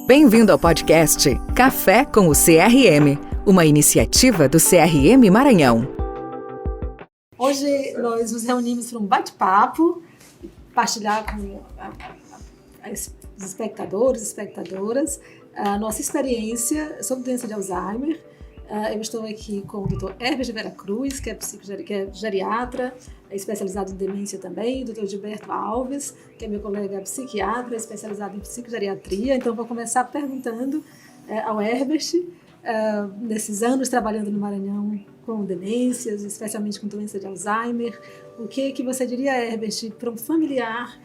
Bem-vindo ao podcast Café com o CRM, uma iniciativa do CRM Maranhão. Hoje nós nos reunimos para um bate-papo, partilhar com os espectadores e espectadoras a nossa experiência sobre doença de Alzheimer. Eu estou aqui com o Dr. Herbert de Vera Cruz, que é geriatra, especializado em demência também, o Dr. Gilberto Alves, que é meu colega psiquiatra, especializado em psicogeriatria. Então, vou começar perguntando ao Herbert, nesses anos trabalhando no Maranhão com demências, especialmente com doença de Alzheimer, o que você diria, Herbert, para um familiar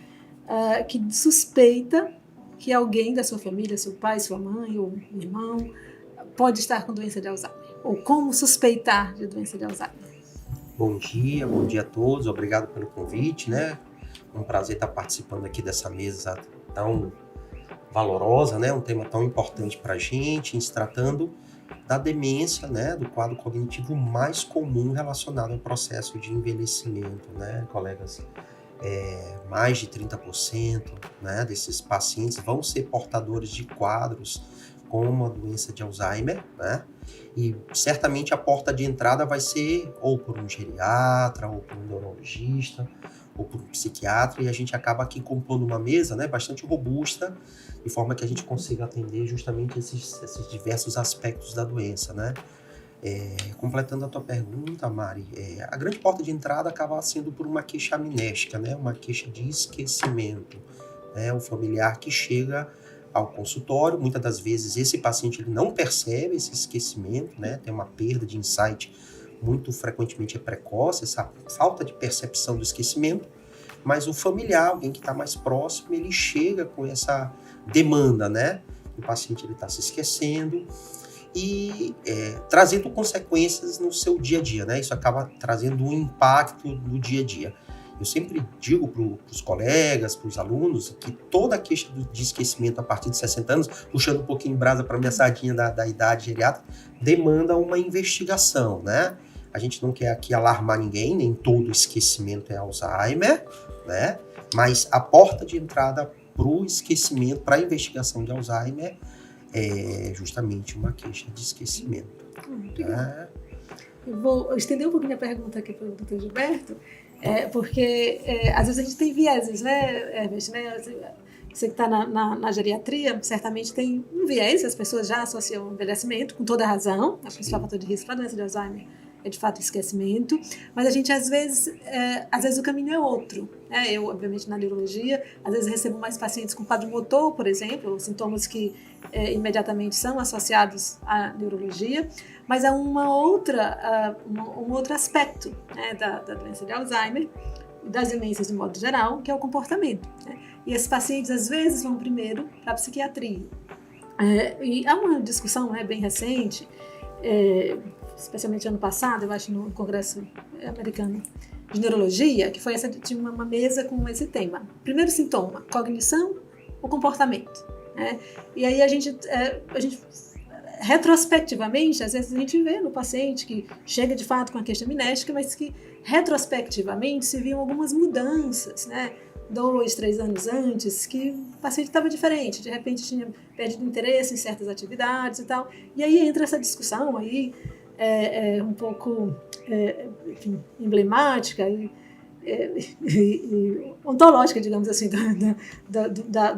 que suspeita que alguém da sua família, seu pai, sua mãe ou irmão, pode estar com doença de Alzheimer? Ou como suspeitar de doença de Alzheimer? Bom dia a todos, obrigado pelo convite, né? É um prazer estar participando aqui dessa mesa tão valorosa, né? Um tema tão importante para a gente, se tratando da demência, né? Do quadro cognitivo mais comum relacionado ao processo de envelhecimento, né, colegas? Mais de 30%, né, desses pacientes vão ser portadores de quadros como a doença de Alzheimer, né? E certamente a porta de entrada vai ser ou por um geriatra, ou por um neurologista, ou por um psiquiatra, e a gente acaba aqui compondo uma mesa, né, bastante robusta, de forma que a gente consiga atender justamente esses diversos aspectos da doença, né? Completando a tua pergunta, Mari, a grande porta de entrada acaba sendo por uma queixa amnéstica, né? Uma queixa de esquecimento, né? O familiar que chega ao consultório, muitas das vezes esse paciente ele não percebe esse esquecimento, né? Tem uma perda de insight, muito frequentemente é precoce, essa falta de percepção do esquecimento, mas o familiar, alguém que está mais próximo, ele chega com essa demanda, né? O paciente está se esquecendo e trazendo consequências no seu dia a dia, né? Isso acaba trazendo um impacto no dia a dia. Eu sempre digo para os colegas, para os alunos, que toda queixa de esquecimento a partir de 60 anos, puxando um pouquinho brasa para a minha sardinha da idade geriátrica, demanda uma investigação, né? A gente não quer aqui alarmar ninguém, nem todo esquecimento é Alzheimer, né? Mas a porta de entrada para o esquecimento, para a investigação de Alzheimer, é justamente uma queixa de esquecimento. Né? Eu vou estender um pouquinho a pergunta aqui para o Dr. Gilberto, porque às vezes a gente tem vieses, né, Herbert? Né? Você que está na geriatria, certamente tem um viés, as pessoas já associam o envelhecimento, com toda razão, a principal fator de risco para a doença de Alzheimer é de fato o esquecimento, mas a gente às vezes o caminho é outro. Eu, obviamente, na neurologia, às vezes recebo mais pacientes com quadro motor, por exemplo, sintomas que imediatamente são associados à neurologia, mas há um outro aspecto, né, da doença de Alzheimer, das demências de modo geral, que é o comportamento. Né? E esses pacientes, às vezes, vão primeiro para a psiquiatria. E há uma discussão bem recente, especialmente ano passado, eu acho, no Congresso Americano de Neurologia, que tinha uma mesa com esse tema. Primeiro sintoma, cognição ou comportamento? Né? E aí a gente retrospectivamente, às vezes a gente vê no paciente que chega de fato com a queixa amnéstica, mas que retrospectivamente se viam algumas mudanças, né? 2, 3 anos antes, que o paciente estava diferente, de repente tinha perdido interesse em certas atividades e tal. E aí entra essa discussão aí, um pouco enfim, emblemática e ontológica, digamos assim,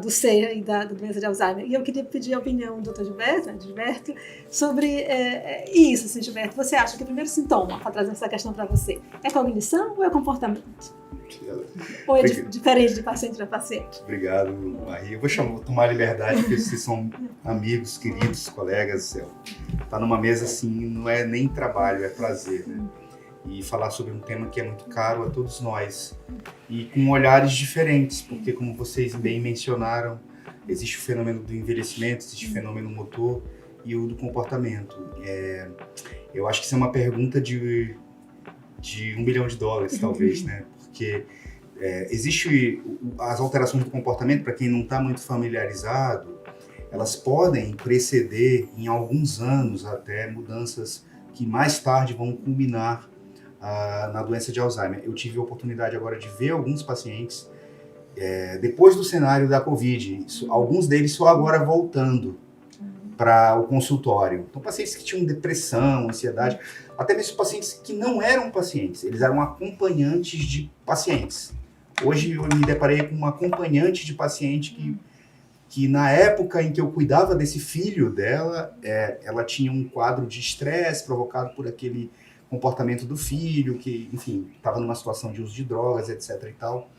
do ser e da doença de Alzheimer. E eu queria pedir a opinião do Dr. Gilberto, sobre isso, assim, Gilberto. Você acha que o primeiro sintoma, para trazer essa questão para você, é cognição ou é comportamento? Ou é diferente de paciente para paciente? Obrigado, Maria. Eu vou tomar liberdade, porque vocês são amigos, queridos, colegas. Tá numa mesa assim, não é nem trabalho, é prazer, né? E falar sobre um tema que é muito caro a todos nós e com olhares diferentes, porque como vocês bem mencionaram, existe o fenômeno do envelhecimento, existe o fenômeno motor e o do comportamento. Eu acho que isso é uma pergunta de $1 bilhão, talvez, né? Porque existe as alterações do comportamento, para quem não está muito familiarizado, elas podem preceder em alguns anos até mudanças que mais tarde vão culminar na doença de Alzheimer. Eu tive a oportunidade agora de ver alguns pacientes depois do cenário da Covid, alguns deles só agora voltando para o consultório. Então, pacientes que tinham depressão, ansiedade, até mesmo pacientes que não eram pacientes, eles eram acompanhantes de pacientes. Hoje eu me deparei com uma acompanhante de paciente que na época em que eu cuidava desse filho dela, ela tinha um quadro de estresse provocado por aquele comportamento do filho, que, enfim, estava numa situação de uso de drogas, etc. e tal.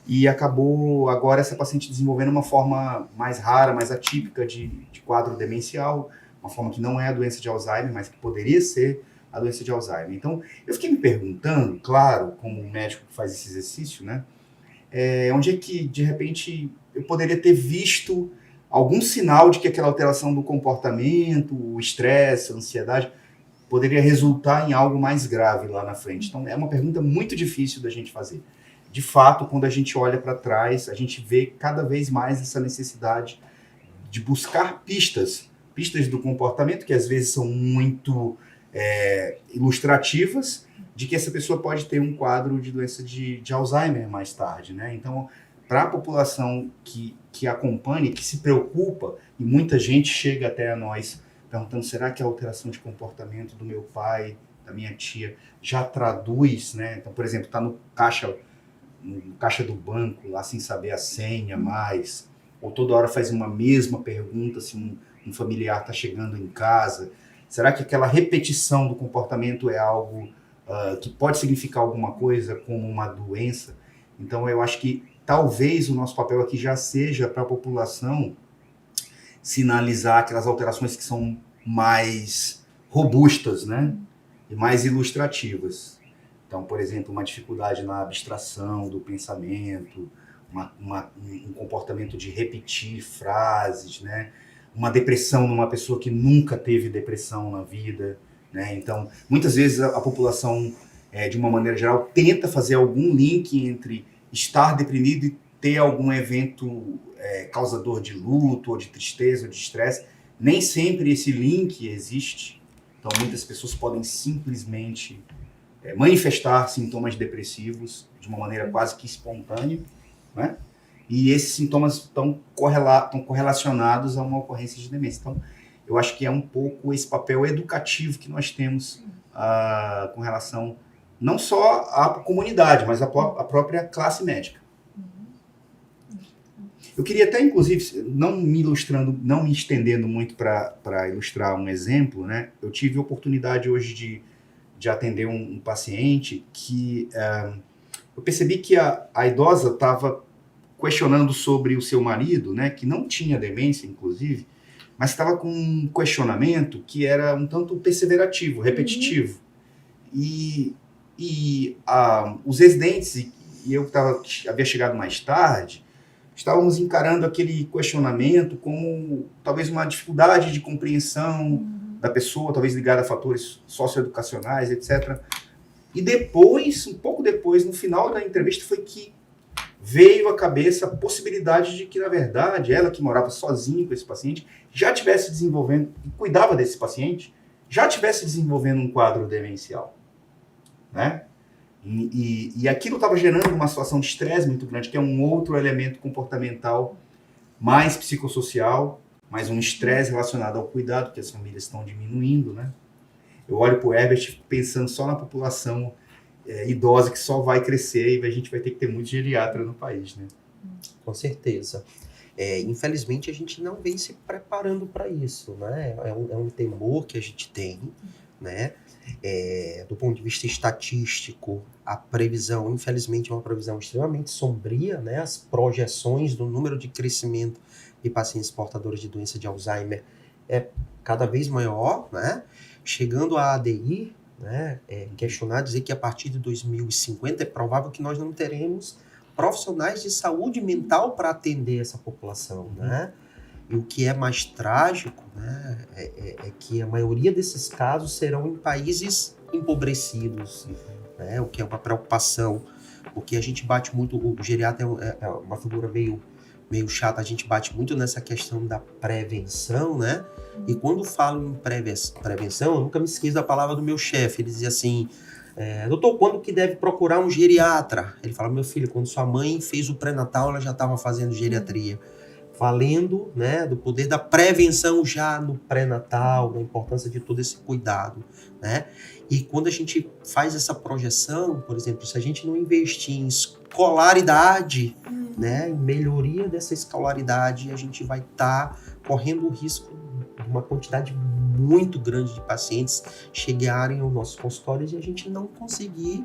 E acabou agora essa paciente desenvolvendo uma forma mais rara, mais atípica de quadro demencial, uma forma que não é a doença de Alzheimer, mas que poderia ser a doença de Alzheimer. Então, eu fiquei me perguntando, claro, como médico que faz esse exercício, né, onde é que, de repente, eu poderia ter visto algum sinal de que aquela alteração do comportamento, o estresse, a ansiedade, poderia resultar em algo mais grave lá na frente. Então, é uma pergunta muito difícil da gente fazer. De fato, quando a gente olha para trás, a gente vê cada vez mais essa necessidade de buscar pistas do comportamento, que às vezes são muito ilustrativas, de que essa pessoa pode ter um quadro de doença de Alzheimer mais tarde, né? Então, para a população que acompanha, que se preocupa, e muita gente chega até a nós perguntando, será que a alteração de comportamento do meu pai, da minha tia, já traduz, né? Então, por exemplo, está no caixa do banco, lá sem saber a senha mais, ou toda hora faz uma mesma pergunta se um familiar está chegando em casa. Será que aquela repetição do comportamento é algo que pode significar alguma coisa, como uma doença? Então, eu acho que talvez o nosso papel aqui já seja para a população sinalizar aquelas alterações que são mais robustas, né? E mais ilustrativas. Então, por exemplo, uma dificuldade na abstração do pensamento, um comportamento de repetir frases, né? Uma depressão numa pessoa que nunca teve depressão na vida, né? Então, muitas vezes a população, de uma maneira geral, tenta fazer algum link entre estar deprimido e ter algum evento causador de luto, ou de tristeza, ou de estresse. Nem sempre esse link existe. Então, muitas pessoas podem simplesmente manifestar sintomas depressivos de uma maneira quase que espontânea, né? E esses sintomas estão correlacionados a uma ocorrência de demência. Então, eu acho que é um pouco esse papel educativo que nós temos com relação não só à comunidade, mas à própria classe médica. Eu queria até, inclusive, não me estendendo muito para ilustrar um exemplo, né? Eu tive a oportunidade hoje de atender um paciente que eu percebi que a idosa estava questionando sobre o seu marido, né, que não tinha demência, inclusive, mas estava com um questionamento que era um tanto perseverativo, repetitivo. E os residentes, e eu que havia chegado mais tarde, estávamos encarando aquele questionamento como talvez uma dificuldade de compreensão da pessoa, talvez ligada a fatores socioeducacionais, etc. E depois, um pouco depois, no final da entrevista, foi que veio à cabeça a possibilidade de que, na verdade, ela que morava sozinha com esse paciente, já estivesse desenvolvendo, e cuidava desse paciente, já estivesse desenvolvendo um quadro demencial, né? E aquilo estava gerando uma situação de estresse muito grande, que é um outro elemento comportamental mais psicossocial, mais um estresse relacionado ao cuidado, que as famílias estão diminuindo, né? Eu olho para o Herbert pensando só na população idosa que só vai crescer e a gente vai ter que ter muito geriatra no país, né? Com certeza. Infelizmente, a gente não vem se preparando para isso, né? É um temor que a gente tem, né? Do ponto de vista estatístico, a previsão, infelizmente, é uma previsão extremamente sombria, né? As projeções do número de crescimento de pacientes portadores de doença de Alzheimer é cada vez maior, né? Chegando a ADI, né? Dizer que a partir de 2050 é provável que nós não teremos profissionais de saúde mental para atender essa população, né? E o que é mais trágico, né, é que a maioria desses casos serão em países empobrecidos, né, o que é uma preocupação, porque a gente bate muito, o geriatra é uma figura meio chata, a gente bate muito nessa questão da prevenção, né? E quando falo em prevenção, eu nunca me esqueço da palavra do meu chefe, ele dizia assim, Doutor, quando que deve procurar um geriatra? Ele fala, meu filho, quando sua mãe fez o pré-natal, ela já estava fazendo geriatria. Falando, né, do poder da prevenção já no pré-natal, da importância de todo esse cuidado, né? E quando a gente faz essa projeção, por exemplo, se a gente não investir em escolaridade, né, em melhoria dessa escolaridade, a gente vai estar correndo o risco de uma quantidade muito grande de pacientes chegarem aos nossos consultórios e a gente não conseguir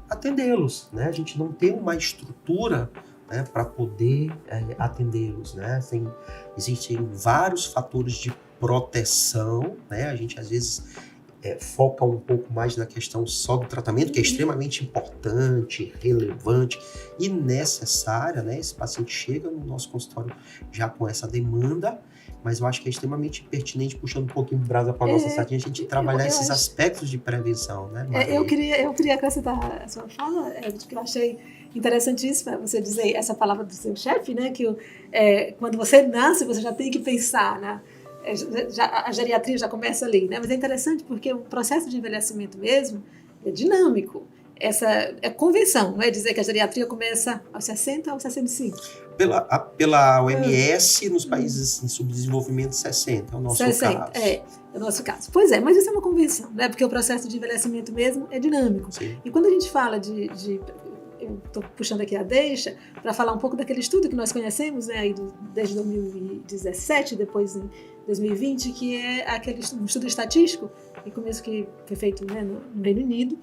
atendê-los, né? A gente não ter uma estrutura, né, para poder atendê-los, né? Existem vários fatores de proteção, né? A gente às vezes foca um pouco mais na questão só do tratamento, que é extremamente importante, relevante e necessária, né? Esse paciente chega no nosso consultório já com essa demanda, mas eu acho que é extremamente pertinente, puxando um pouquinho de brasa para a nossa sardinha, a gente trabalhar esses aspectos de prevenção, né? Eu queria acrescentar a sua fala, que eu achei interessantíssima você dizer essa palavra do seu chefe, né? Que quando você nasce, você já tem que pensar, né? A geriatria já começa ali, né? Mas é interessante porque o processo de envelhecimento mesmo é dinâmico. Essa é convenção, não é dizer que a geriatria começa aos 60 ou aos 65. Pela OMS, nos países em subdesenvolvimento, 60, é o nosso 60, caso. É o nosso caso. Pois é, mas isso é uma convenção, né? Porque o processo de envelhecimento mesmo é dinâmico. Sim. E quando a gente fala eu estou puxando aqui a deixa, para falar um pouco daquele estudo que nós conhecemos, né, aí desde 2017, depois em 2020, que é um estudo estatístico, que foi feito, né, no Reino Unido,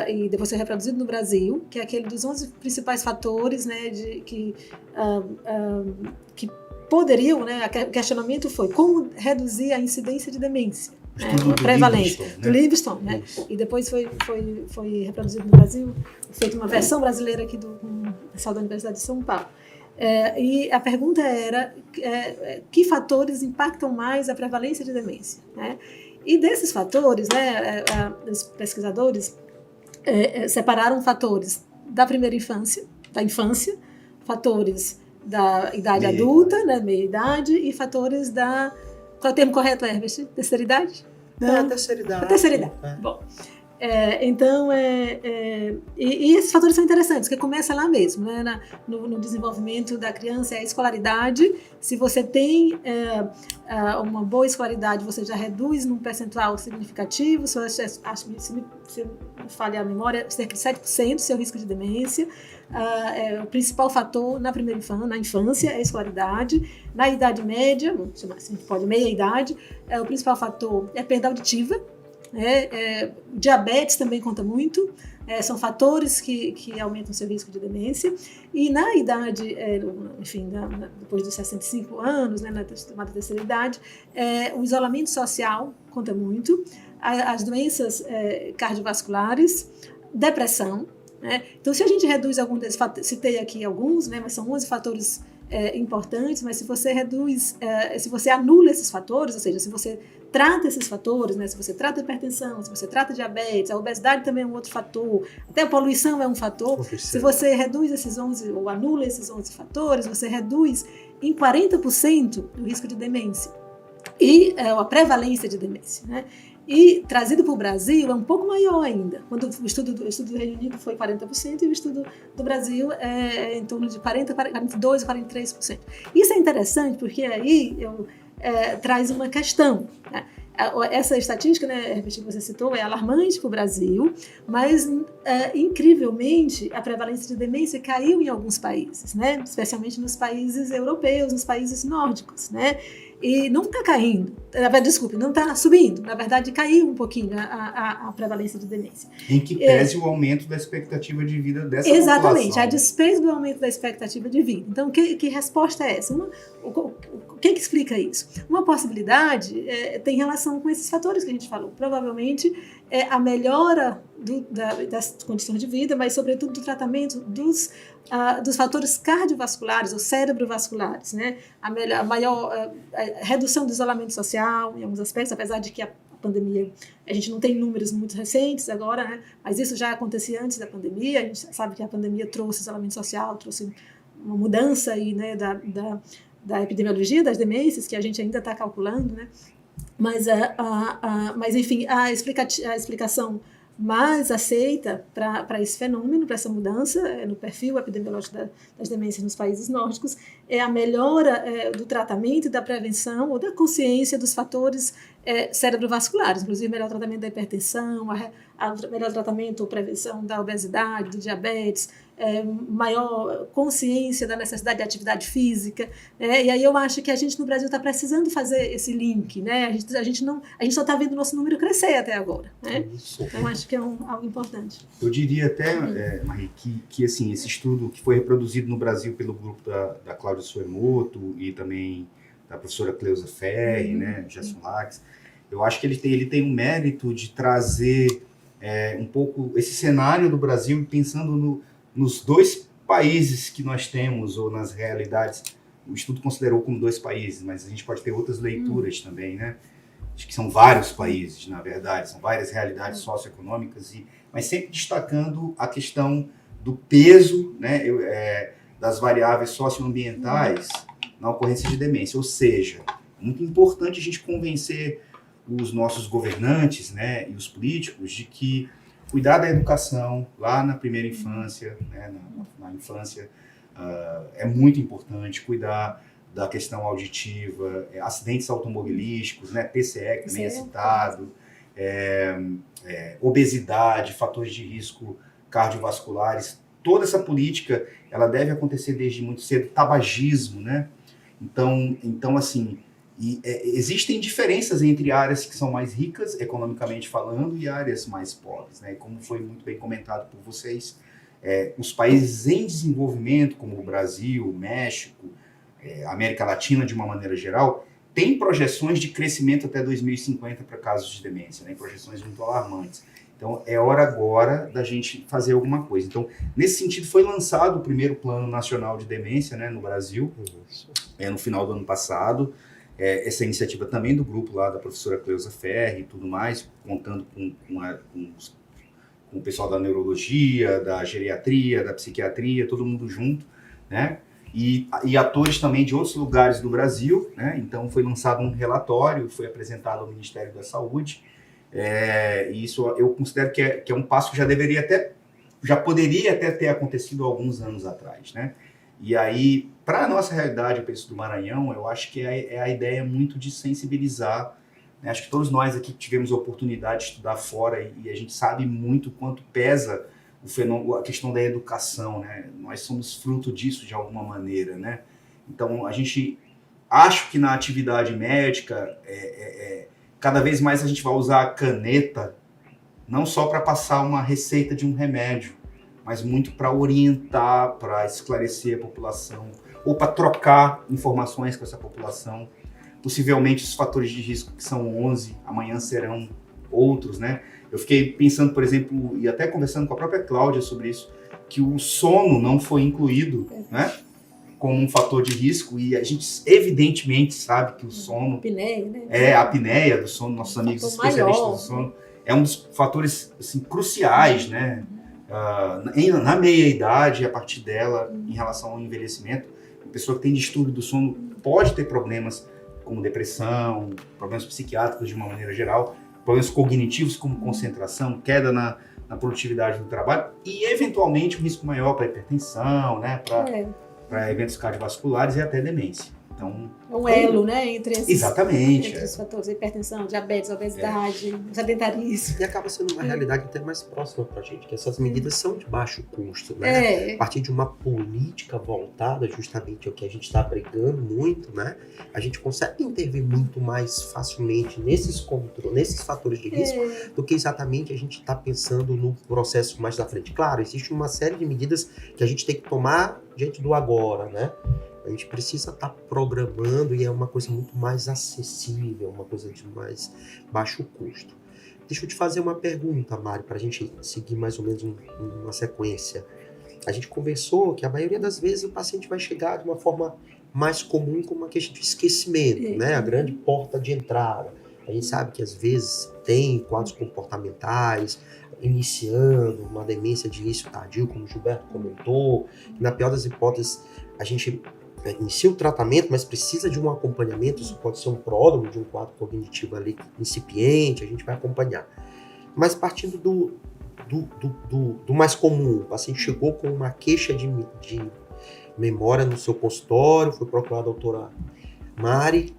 e depois foi reproduzido no Brasil, que é aquele dos 11 principais fatores, né, que poderiam, né, o questionamento foi como reduzir a incidência de demência. A prevalência do Livingstone, né? E depois foi reproduzido no Brasil, feita uma versão brasileira aqui do pessoal da Universidade de São Paulo. E a pergunta era que fatores impactam mais a prevalência de demência, né? E desses fatores, né, os pesquisadores separaram fatores da primeira infância, fatores da idade adulta, né, meia-idade, e fatores da... Qual é o termo correto, Herbert? Terceira idade? Não, terceira idade. A terceira idade. Bom, então, e esses fatores são interessantes, porque começa lá mesmo, né, no desenvolvimento da criança, a escolaridade. Se você tem uma boa escolaridade, você já reduz num percentual significativo, acho que, se me falha a memória, cerca de 7% seu risco de demência. O principal fator na infância é a escolaridade. Na idade média, vamos chamar assim, pode meia-idade, o principal fator é a perda auditiva. Diabetes também conta muito, são fatores que aumentam o seu risco de demência. E na idade, enfim, depois dos 65 anos, né, na tomada terceira idade, o isolamento social conta muito, as doenças cardiovasculares, depressão, né? Então, se a gente reduz alguns desses fatores, citei aqui alguns, né, mas são 11 fatores importantes, mas se você se você anula esses fatores, ou seja, se você trata esses fatores, né, se você trata a hipertensão, se você trata a diabetes, a obesidade também é um outro fator, até a poluição é um fator, se você reduz esses 11 ou anula esses 11 fatores, você reduz em 40% o risco de demência e a prevalência de demência, né? E trazido para o Brasil é um pouco maior ainda. Quando o estudo do Reino Unido foi 40% e o estudo do Brasil é em torno de 42% a 43%. Isso é interessante porque aí traz uma questão, né? Essa estatística, né, que você citou, é alarmante para o Brasil, mas incrivelmente a prevalência de demência caiu em alguns países, né? Especialmente nos países europeus, nos países nórdicos, né? E não está caindo, não está subindo, na verdade caiu um pouquinho a prevalência de demência. Em que pese o aumento da expectativa de vida dessa população. Exatamente, a despeito do aumento da expectativa de vida. Então, que resposta é essa? O que explica isso? Uma possibilidade tem relação com esses fatores que a gente falou. Provavelmente a melhora das condições de vida, mas sobretudo do tratamento dos fatores cardiovasculares ou cerebrovasculares, né? A maior redução do isolamento social em alguns aspectos, apesar de que a pandemia, a gente não tem números muito recentes agora, né? Mas isso já acontecia antes da pandemia. A gente sabe que a pandemia trouxe isolamento social, trouxe uma mudança aí, né, da epidemiologia das demências, que a gente ainda está calculando, né? Mas enfim, a explicação mais aceita para esse fenômeno, para essa mudança no perfil epidemiológico das demências nos países nórdicos, é a melhora do tratamento e da prevenção ou da consciência dos fatores cerebrovasculares, inclusive melhor tratamento da hipertensão, melhor tratamento ou prevenção da obesidade, do diabetes, maior consciência da necessidade de atividade física, e aí eu acho que a gente no Brasil está precisando fazer esse link, né? A gente só está vendo o nosso número crescer até agora, né? Então acho que é algo importante. Eu diria até, Marie, que assim, esse estudo que foi reproduzido no Brasil pelo grupo da Cláudia Suemoto e também da professora Cleusa Ferri, né, Gerson Lax, eu acho que ele tem um mérito de trazer um pouco esse cenário do Brasil, pensando nos dois países que nós temos, ou nas realidades. O estudo considerou como 2 países, mas a gente pode ter outras leituras também, né? Acho que são vários países, na verdade, são várias realidades socioeconômicas, mas sempre destacando a questão do peso, né, das variáveis socioambientais na ocorrência de demência. Ou seja, muito importante a gente convencer os nossos governantes, né, e os políticos de que cuidar da educação lá na primeira infância, né, na infância, é muito importante. Cuidar da questão auditiva, acidentes automobilísticos, né, PCE, que também é citado, obesidade, fatores de risco cardiovasculares. Toda essa política, ela deve acontecer desde muito cedo. Tabagismo, né? Então assim, existem diferenças entre áreas que são mais ricas, economicamente falando, e áreas mais pobres, né? Como foi muito bem comentado por vocês, os países em desenvolvimento, como o Brasil, o México, a América Latina de uma maneira geral, têm projeções de crescimento até 2050 para casos de demência, né? Projeções muito alarmantes. Então, é hora agora da gente fazer alguma coisa. Então, nesse sentido, foi lançado o primeiro Plano Nacional de Demência, né, no Brasil, no final do ano passado. Essa iniciativa também do grupo lá da professora Cleusa Ferri e tudo mais, contando com o pessoal da neurologia, da geriatria, da psiquiatria, todo mundo junto, né? E atores também de outros lugares do Brasil, né? Então foi lançado um relatório, foi apresentado ao Ministério da Saúde, e isso eu considero que é um passo que já poderia até ter acontecido há alguns anos atrás, né? E aí, para a nossa realidade, eu penso do Maranhão, eu acho que é a ideia muito de sensibilizar, né? Acho que todos nós aqui tivemos a oportunidade de estudar fora e a gente sabe muito quanto pesa o fenômeno, a questão da educação, né? Nós somos fruto disso de alguma maneira, né? Então, acho que na atividade médica, cada vez mais a gente vai usar a caneta, não só para passar uma receita de um remédio, mas muito para orientar, para esclarecer a população, ou para trocar informações com essa população. Possivelmente os fatores de risco que são 11, amanhã serão outros, né? Eu fiquei pensando, por exemplo, e até conversando com a própria Cláudia sobre isso, que o sono não foi incluído, né, como um fator de risco, e a gente evidentemente sabe que o sono... Apneia, né? A apneia do sono, nossos amigos especialistas do sono, é um dos fatores assim, cruciais, né? Na meia-idade, a partir dela, em relação ao envelhecimento, a pessoa que tem distúrbio do sono pode ter problemas como depressão, problemas psiquiátricos de uma maneira geral, problemas cognitivos como concentração, queda na produtividade do trabalho e, eventualmente, um risco maior para hipertensão, né, para eventos cardiovasculares e até demência. Então, um elo, né, entre esses, exatamente, entre os fatores, hipertensão, diabetes, obesidade, sedentarismo. E acaba sendo uma realidade até mais próxima para a gente, que essas medidas são de baixo custo, né? A partir de uma política voltada justamente ao que a gente está pregando muito, né? A gente consegue intervir muito mais facilmente nesses fatores de risco do que exatamente a gente está pensando no processo mais da frente. Claro, existe uma série de medidas que a gente tem que tomar diante do agora, né? A gente precisa estar programando e é uma coisa muito mais acessível, uma coisa de mais baixo custo. Deixa eu te fazer uma pergunta, Mari, para a gente seguir mais ou menos uma sequência. A gente conversou que a maioria das vezes o paciente vai chegar de uma forma mais comum como uma questão de esquecimento, né? A grande porta de entrada. A gente sabe que às vezes tem quadros comportamentais, iniciando uma demência de início tardio, como o Gilberto comentou, que na pior das hipóteses a gente inicia o tratamento, mas precisa de um acompanhamento. Isso pode ser um pródromo de um quadro cognitivo ali incipiente, a gente vai acompanhar. Mas partindo do mais comum. O paciente chegou com uma queixa de memória no seu consultório, foi procurar a doutora Mari,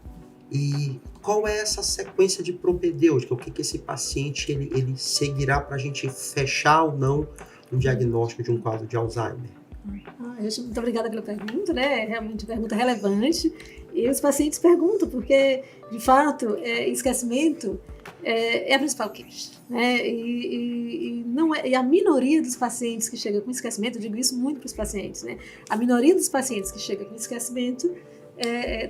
e qual é essa sequência de propedêutica? O que esse paciente ele seguirá para a gente fechar ou não um diagnóstico de um quadro de Alzheimer? Muito obrigada pela pergunta, né? É realmente uma pergunta relevante. E os pacientes perguntam, porque, de fato, esquecimento é a principal queixa, né? E a minoria dos pacientes que chega com esquecimento, eu digo isso muito para os pacientes, né? A minoria dos pacientes que chega com esquecimento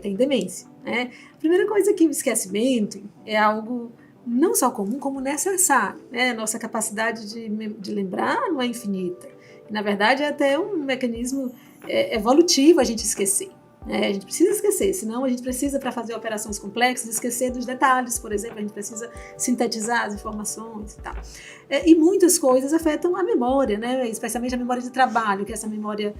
tem demência, né? A primeira coisa é que o esquecimento é algo não só comum, como necessário, né? Nossa capacidade de lembrar não é infinita. Na verdade, é até um mecanismo evolutivo a gente esquecer. A gente precisa esquecer, senão a gente precisa, para fazer operações complexas, esquecer dos detalhes, por exemplo, a gente precisa sintetizar as informações e tal. E muitas coisas afetam a memória, né? Especialmente a memória de trabalho, que é essa memória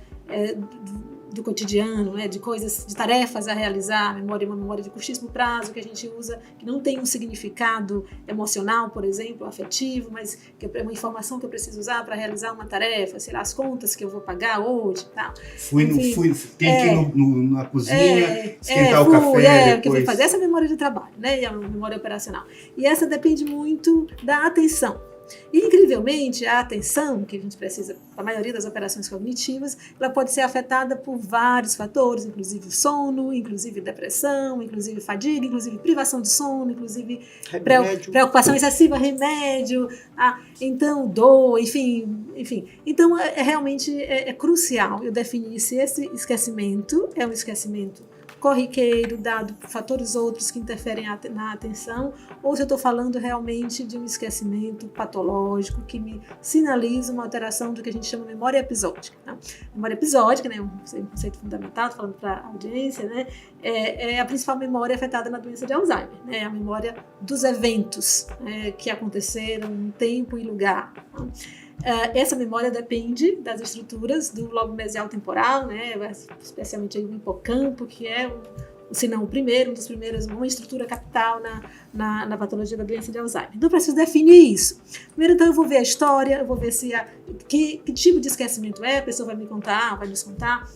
do cotidiano, né? De coisas, de tarefas a realizar, uma memória de curtíssimo prazo que a gente usa, que não tem um significado emocional, por exemplo, afetivo, mas que é uma informação que eu preciso usar para realizar uma tarefa, sei lá, as contas que eu vou pagar hoje, tal. Tem que ir na cozinha, esquentar o café, porque vai fazer essa memória de trabalho, né? E a memória operacional. E essa depende muito da atenção. E, incrivelmente, a atenção, que a gente precisa para a maioria das operações cognitivas, ela pode ser afetada por vários fatores, inclusive sono, inclusive depressão, inclusive fadiga, inclusive privação de sono, inclusive preocupação excessiva, remédio, então dor, enfim. Então, realmente é crucial eu definir se esse esquecimento é um esquecimento corriqueiro, dado por fatores outros que interferem na atenção, ou se eu estou falando realmente de um esquecimento patológico que me sinaliza uma alteração do que a gente chama de memória episódica. Né? Memória episódica, né, um conceito fundamental, estou falando para a audiência, né, é a principal memória afetada na doença de Alzheimer, né, a memória dos eventos que aconteceram em tempo e lugar. Né? Essa memória depende das estruturas do lobo mesial temporal, né, especialmente aí o hipocampo, que é, se não o primeiro, um dos primeiros, uma estrutura capital na patologia da doença de Alzheimer. Então, eu preciso definir isso. Primeiro, então, eu vou ver a história, eu vou ver que tipo de esquecimento a pessoa vai me contar, vai nos contar,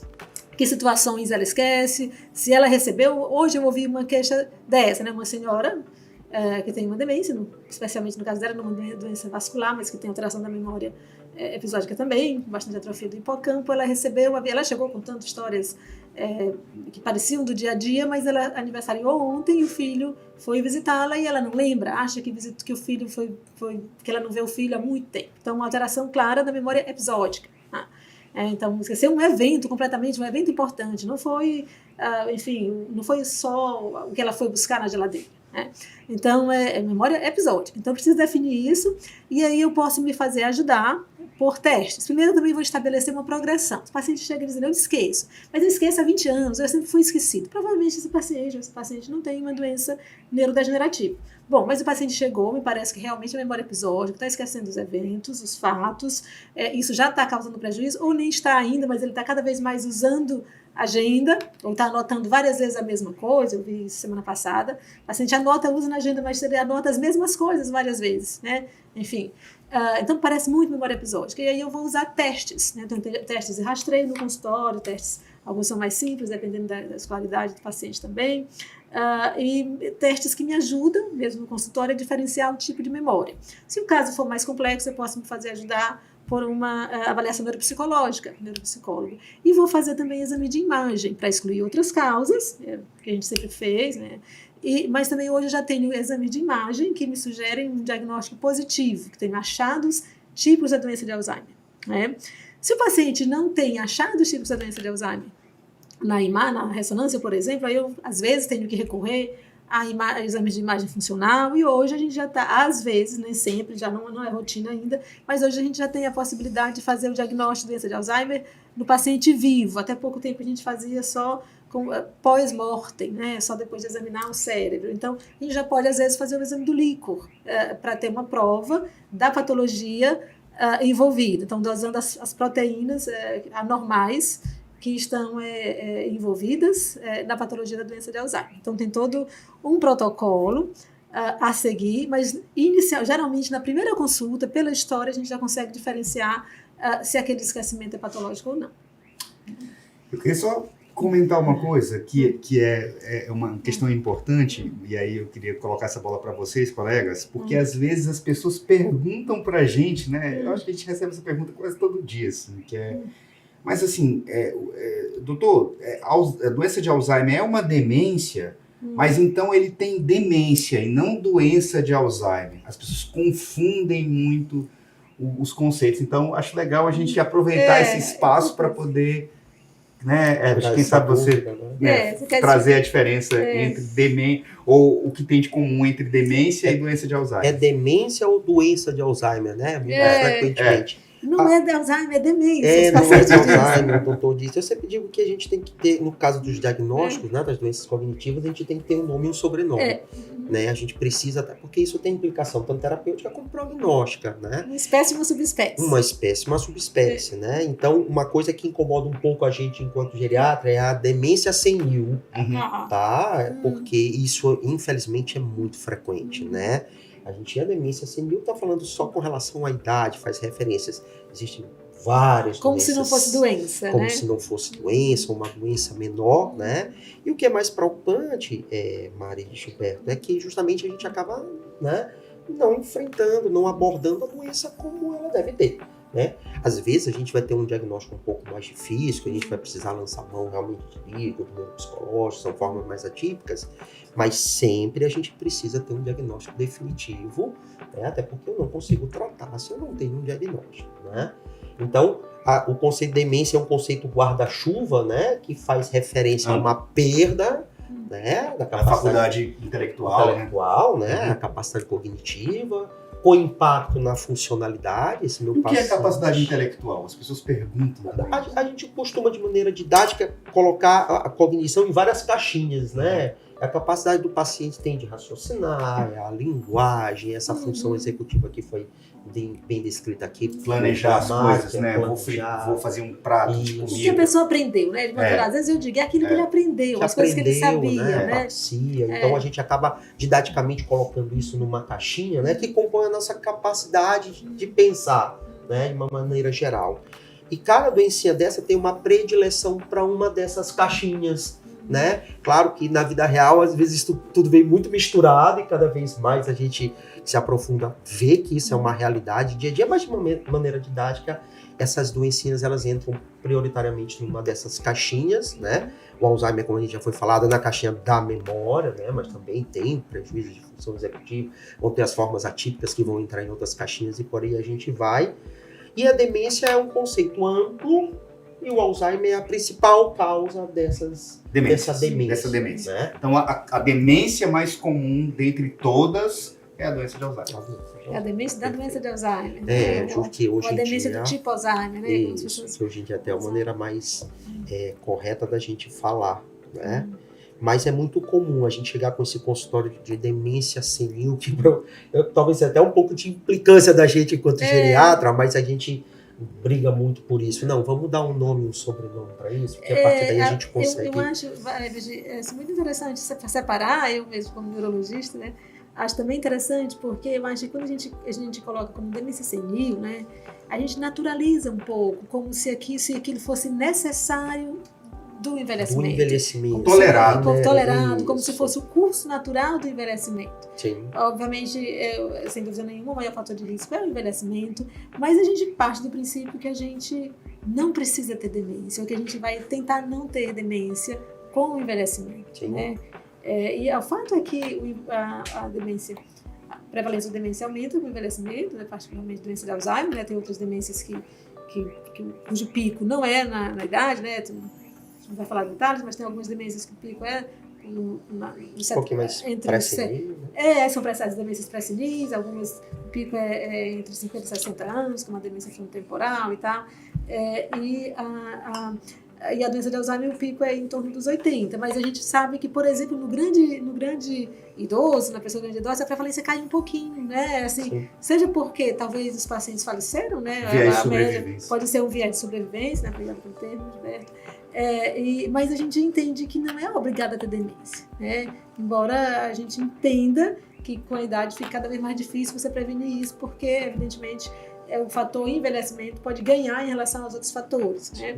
que situações ela esquece, se ela recebeu. Hoje eu ouvi uma queixa dessa, né, uma senhora que tem uma demência, especialmente no caso dela, numa doença vascular, mas que tem alteração da memória episódica também, bastante atrofia do hipocampo. Ela chegou contando histórias que pareciam do dia a dia, mas ela aniversariou ontem e o filho foi visitá-la e ela não lembra, acha que o filho que ela não vê o filho há muito tempo. Então, uma alteração clara da memória episódica. Então, esquecer um evento completamente, um evento importante, não foi, não foi só o que ela foi buscar na geladeira. Então, é memória episódica. Então, eu preciso definir isso e aí eu posso me fazer ajudar por testes. Primeiro, eu também vou estabelecer uma progressão. Os pacientes chegam dizendo, eu esqueço, mas eu esqueço há 20 anos, eu sempre fui esquecido. Provavelmente esse paciente não tem uma doença neurodegenerativa. Bom, mas o paciente chegou, me parece que realmente a memória episódica, está esquecendo os eventos, os fatos, isso já está causando prejuízo, ou nem está ainda, mas ele está cada vez mais usando agenda, ou está anotando várias vezes a mesma coisa. Eu vi isso semana passada, o paciente usa na agenda, mas ele anota as mesmas coisas várias vezes, né? Enfim, então parece muito memória episódica. E aí eu vou usar testes, né? Então, testes de rastreio no consultório, alguns são mais simples, dependendo da escolaridade do paciente também, e testes que me ajudam, mesmo no consultório, a diferenciar o tipo de memória. Se o caso for mais complexo, eu posso me fazer ajudar por uma avaliação neuropsicológica, neuropsicólogo. E vou fazer também exame de imagem, para excluir outras causas, que a gente sempre fez, né? Mas também hoje eu já tenho exame de imagem que me sugerem um diagnóstico positivo, que tem achados tipos da doença de Alzheimer. Né? Se o paciente não tem achados tipos da doença de Alzheimer, na ressonância, por exemplo, aí eu, às vezes, tenho que recorrer a exames de imagem funcional, e hoje a gente já está, às vezes, nem sempre, já não é rotina ainda, mas hoje a gente já tem a possibilidade de fazer o diagnóstico de doença de Alzheimer no paciente vivo. Até pouco tempo a gente fazia só pós-mortem, né? Só depois de examinar o cérebro. Então, a gente já pode, às vezes, fazer o exame do líquor para ter uma prova da patologia envolvida. Então, dosando as proteínas anormais que estão envolvidas na patologia da doença de Alzheimer. Então, tem todo um protocolo a seguir, mas geralmente na primeira consulta, pela história, a gente já consegue diferenciar se aquele esquecimento é patológico ou não. Eu queria só comentar uma coisa que é uma questão importante, e aí eu queria colocar essa bola para vocês, colegas, porque às vezes as pessoas perguntam para a gente, né? Eu acho que a gente recebe essa pergunta quase todo dia, assim, mas assim, doutor, a doença de Alzheimer é uma demência, mas então ele tem demência e não doença de Alzheimer. As pessoas confundem muito os conceitos, então acho legal a gente aproveitar esse espaço para poder... Né? Quem sabe você trazer a diferença entre demência, ou o que tem de comum entre demência e doença de Alzheimer. É demência ou doença de Alzheimer, né? Muito frequentemente. Não é de Alzheimer, é demência. Não é de Alzheimer, o doutor disse. Eu sempre digo que a gente tem que ter, no caso dos diagnósticos, né, das doenças cognitivas, a gente tem que ter um nome e um sobrenome. Né? A gente precisa, até porque isso tem implicação tanto terapêutica como prognóstica, né? Uma espécie e uma subespécie. Uma espécie e uma subespécie, né? Então, uma coisa que incomoda um pouco a gente enquanto geriatra é a demência senil, tá? Porque isso, infelizmente, é muito frequente, né? A demência senil está falando só com relação à idade, faz referências. Existem várias como doenças. Se não fosse doença, como né? se não fosse doença, uma doença menor, né? E o que é mais preocupante, Mari e Gilberto, é que justamente a gente acaba, né, não enfrentando, não abordando a doença como ela deve ter, né? Às vezes a gente vai ter um diagnóstico um pouco mais difícil, que a gente vai precisar lançar mão realmente de líquido, do psicológico, são formas mais atípicas, mas sempre a gente precisa ter um diagnóstico definitivo, né? Até porque eu não consigo tratar se eu não tenho um diagnóstico, né? Então, o conceito de demência é um conceito guarda-chuva, né? Que faz referência a uma perda, né, da capacidade faculdade intelectual, né? A capacidade cognitiva, com impacto na funcionalidade. Esse meu o que paciente... é capacidade intelectual? As pessoas perguntam. A gente costuma, de maneira didática, colocar a cognição em várias caixinhas, né? A capacidade do paciente tem de raciocinar, a linguagem, essa função executiva que foi bem descrita aqui. Planejar as coisas, né? Vou fazer um prato de comida. O que a pessoa aprendeu, né? Às vezes eu digo, é aquilo que ele aprendeu, as coisas que ele sabia, né? Então a gente acaba didaticamente colocando isso numa caixinha, né? Que compõe a nossa capacidade de pensar, né? De uma maneira geral. E cada doencinha dessa tem uma predileção para uma dessas caixinhas, né? Claro que na vida real, às vezes, tudo vem muito misturado e cada vez mais a gente se aprofunda, vê que isso é uma realidade dia a dia, mas de uma maneira didática, essas doencinhas, elas entram prioritariamente numa dessas caixinhas, né? O Alzheimer, como a gente já foi falado, é na caixinha da memória, né? Mas também tem prejuízo de função executiva, vão ter as formas atípicas que vão entrar em outras caixinhas e por aí a gente vai. E a demência é um conceito amplo, e o Alzheimer é a principal causa dessa demência. Né? Então, a demência mais comum dentre todas é a doença de Alzheimer. É a demência da doença de Alzheimer. Que hoje a demência em dia, do tipo Alzheimer, né? Isso, que hoje em dia até é a maneira mais correta da gente falar, né? Mas é muito comum a gente chegar com esse consultório de demência senil, que talvez até um pouco de implicância da gente enquanto geriatra, mas a gente briga muito por isso. Não, vamos dar um nome e um sobrenome para isso, porque a partir daí a gente consegue... Eu acho muito interessante separar, eu mesmo como neurologista, né? Acho também interessante porque eu acho que quando a gente coloca como demência senil, né? A gente naturaliza um pouco, como se aquilo fosse necessário do envelhecimento. Tolerado. Como se fosse o curso natural do envelhecimento. Sim. Obviamente, sem dúvida nenhuma, o maior fator de risco é o envelhecimento, mas a gente parte do princípio que a gente não precisa ter demência, ou que a gente vai tentar não ter demência com o envelhecimento. Sim. Né? E o fato é que a demência, a prevalência da demência aumenta com o envelhecimento, né? Particularmente a doença de Alzheimer, né? Tem outras demências cujo pico não é na idade, né? Não vai falar de detalhes, mas tem algumas demências que o pico é um pouquinho mais pré-senil, né? São as demências pré-senis, algumas o pico é entre 50 e 60 anos, que é uma demência frontotemporal e tal. e a doença de Alzheimer, o pico é em torno dos 80, mas a gente sabe que, por exemplo, no grande idoso, na pessoa grande idosa, a prevalência cai um pouquinho, né? Assim, seja porque talvez os pacientes faleceram, né? Viés de A média sobrevivência. pode ser um viés de sobrevivência, né? Obrigado pelo termo, Gilberto. Mas a gente entende que não é obrigada a ter demência, né? Embora a gente entenda que com a idade fica cada vez mais difícil você prevenir isso, porque, evidentemente, o fator envelhecimento pode ganhar em relação aos outros fatores, né?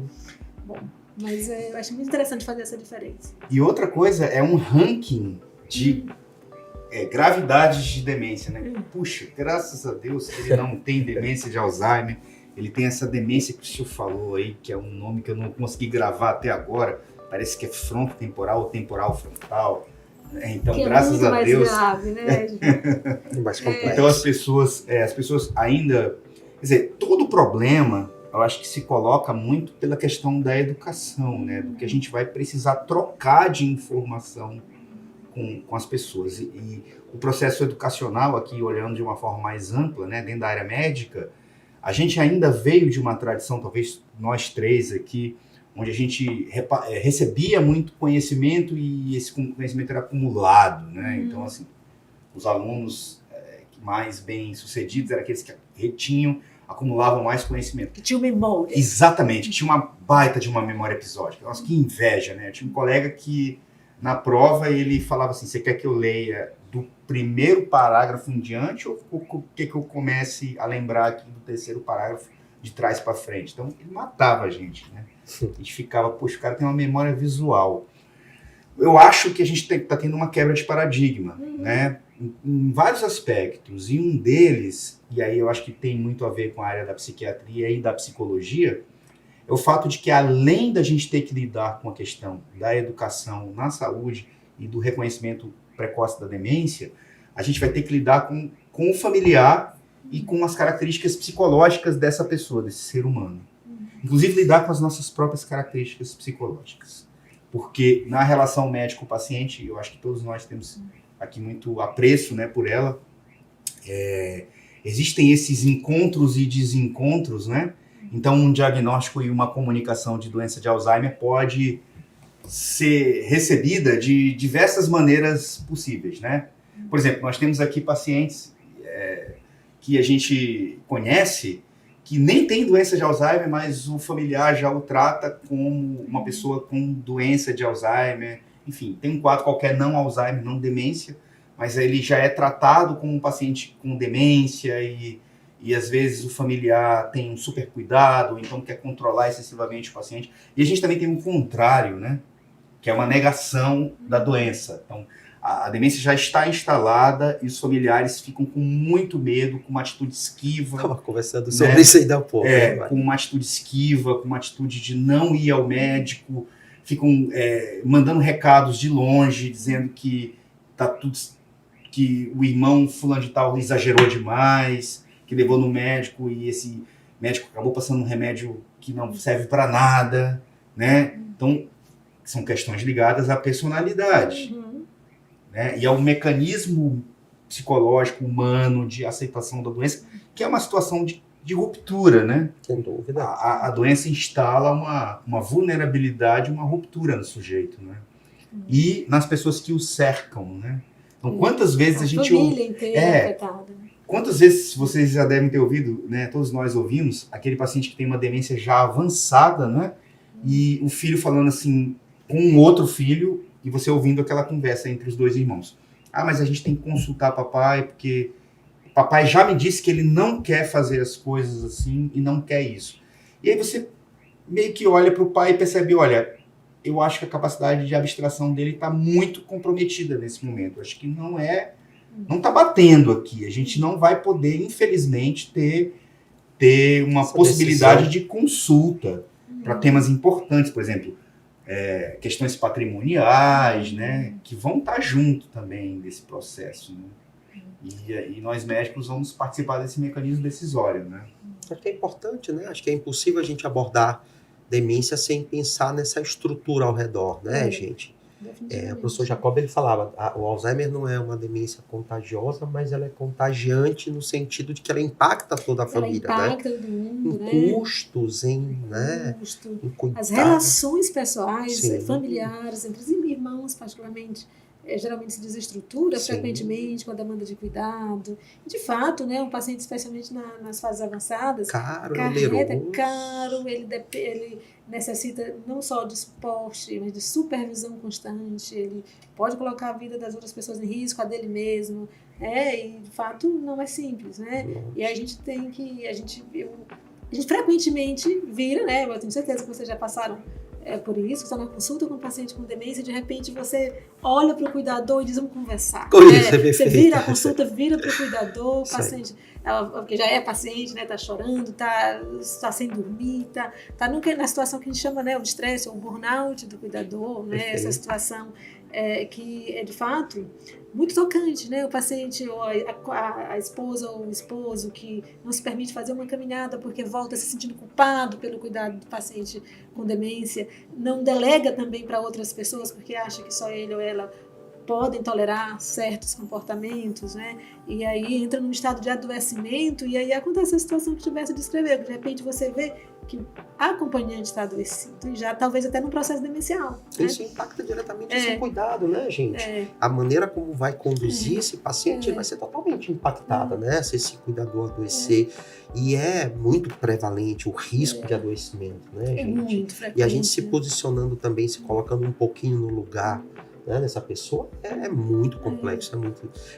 Bom, mas eu acho muito interessante fazer essa diferença. E outra coisa é um ranking de gravidades de demência, né? Puxa, graças a Deus ele não tem demência de Alzheimer, ele tem essa demência que o senhor falou aí, que é um nome que eu não consegui gravar até agora, parece que é frontotemporal ou temporal frontal. Então, que graças a Deus. Grave, né? Mais complexo. Então as pessoas ainda, quer dizer, todo problema, eu acho que se coloca muito pela questão da educação, né? Do que a gente vai precisar trocar de informação com as pessoas. E o processo educacional aqui, olhando de uma forma mais ampla, né, dentro da área médica, a gente ainda veio de uma tradição, talvez nós três aqui, onde a gente recebia muito conhecimento e esse conhecimento era acumulado, né? Então, assim, os alunos mais bem-sucedidos eram aqueles que retinham, acumulavam mais conhecimento. Que tinha memória. Exatamente, tinha uma baita de uma memória episódica. Nossa, que inveja, né? Eu tinha um colega que, na prova, ele falava assim, você quer que eu leia do primeiro parágrafo em diante ou quer que eu comece a lembrar aqui do terceiro parágrafo de trás para frente? Então, ele matava a gente, né? A gente ficava, poxa, o cara tem uma memória visual. Eu acho que a gente está tendo uma quebra de paradigma, né? Em vários aspectos, e um deles, e aí eu acho que tem muito a ver com a área da psiquiatria e da psicologia, é o fato de que além da gente ter que lidar com a questão da educação na saúde e do reconhecimento precoce da demência, a gente vai ter que lidar com o familiar e com as características psicológicas dessa pessoa, desse ser humano. Inclusive lidar com as nossas próprias características psicológicas. Porque na relação médico-paciente, eu acho que todos nós temos aqui muito apreço, né, por ela, existem esses encontros e desencontros, né? Então um diagnóstico e uma comunicação de doença de Alzheimer pode ser recebida de diversas maneiras possíveis, né? Por exemplo, nós temos aqui pacientes que a gente conhece que nem tem doença de Alzheimer, mas o familiar já o trata como uma pessoa com doença de Alzheimer. Enfim, tem um quadro qualquer, não Alzheimer, não demência, mas ele já é tratado como um paciente com demência e às vezes o familiar tem um super cuidado, então quer controlar excessivamente o paciente. E a gente também tem um contrário, né? Que é uma negação da doença. Então, a demência já está instalada e os familiares ficam com muito medo, com uma atitude esquiva. Estava conversando sobre isso ainda há pouco. Com uma atitude esquiva, com uma atitude de não ir ao médico, ficam mandando recados de longe, dizendo que que o irmão fulano de tal exagerou demais, que levou no médico e esse médico acabou passando um remédio que não serve para nada, né? Então, são questões ligadas à personalidade. Né? E ao mecanismo psicológico humano de aceitação da doença, que é uma situação de ruptura, né? Sem dúvida. A doença instala uma vulnerabilidade, uma ruptura no sujeito, né? E nas pessoas que o cercam, né? Então, quantas vezes a gente ouve... família inteira afetada. Quantas vezes vocês já devem ter ouvido, né? Todos nós ouvimos, aquele paciente que tem uma demência já avançada, né? E o filho falando assim com um outro filho, e você ouvindo aquela conversa entre os dois irmãos. Ah, mas a gente tem que consultar papai, porque papai já me disse que ele não quer fazer as coisas assim e não quer isso. E aí você meio que olha para o pai e percebe, olha, eu acho que a capacidade de abstração dele está muito comprometida nesse momento. Eu acho que não está batendo aqui. A gente não vai poder, infelizmente, ter uma possibilidade de consulta para temas importantes, por exemplo, questões patrimoniais, né, que vão estar junto também desse processo, né? E nós médicos vamos participar desse mecanismo decisório, né? Acho que é importante, né? Acho que é impossível a gente abordar demência sem pensar nessa estrutura ao redor, né, gente? definitivamente. O professor Jacob, ele falava, o Alzheimer não é uma demência contagiosa, mas ela é contagiante no sentido de que ela impacta toda a família, Ela impacta todo mundo, em custos, né? em cuidado. As relações pessoais, Sim. familiares, entre os irmãos, particularmente, geralmente se desestrutura Sim. frequentemente com a demanda de cuidado. De fato, né, um paciente, especialmente nas fases avançadas, caro, ele necessita não só de suporte, mas de supervisão constante, ele pode colocar a vida das outras pessoas em risco, a dele mesmo, e de fato não é simples, né? E a gente tem que, a gente frequentemente vira, né? Eu tenho certeza que vocês já passaram por isso, está na consulta com um paciente com demência, de repente você olha para o cuidador e diz, vamos conversar. Você vira a consulta, vira para o cuidador, o paciente, que já é paciente, né, está chorando, está sem dormir, está na situação que a gente chama, né, o estresse, ou o burnout do cuidador, né, essa situação que é de fato muito tocante, né? O paciente ou a esposa ou o esposo que não se permite fazer uma caminhada porque volta se sentindo culpado pelo cuidado do paciente com demência, não delega também para outras pessoas porque acha que só ele ou ela podem tolerar certos comportamentos, né? E aí entra num estado de adoecimento e aí acontece a situação que tivesse descrever. De repente você vê que a acompanhante está adoecida e já talvez até num processo demencial. Isso impacta diretamente esse cuidado, né, gente? A maneira como vai conduzir esse paciente vai ser totalmente impactada, né? Se esse cuidador adoecer. E é muito prevalente o risco de adoecimento, né, gente? Muito frequente. E a gente se posicionando também, se colocando um pouquinho no lugar, né, dessa pessoa, é muito complexo, Por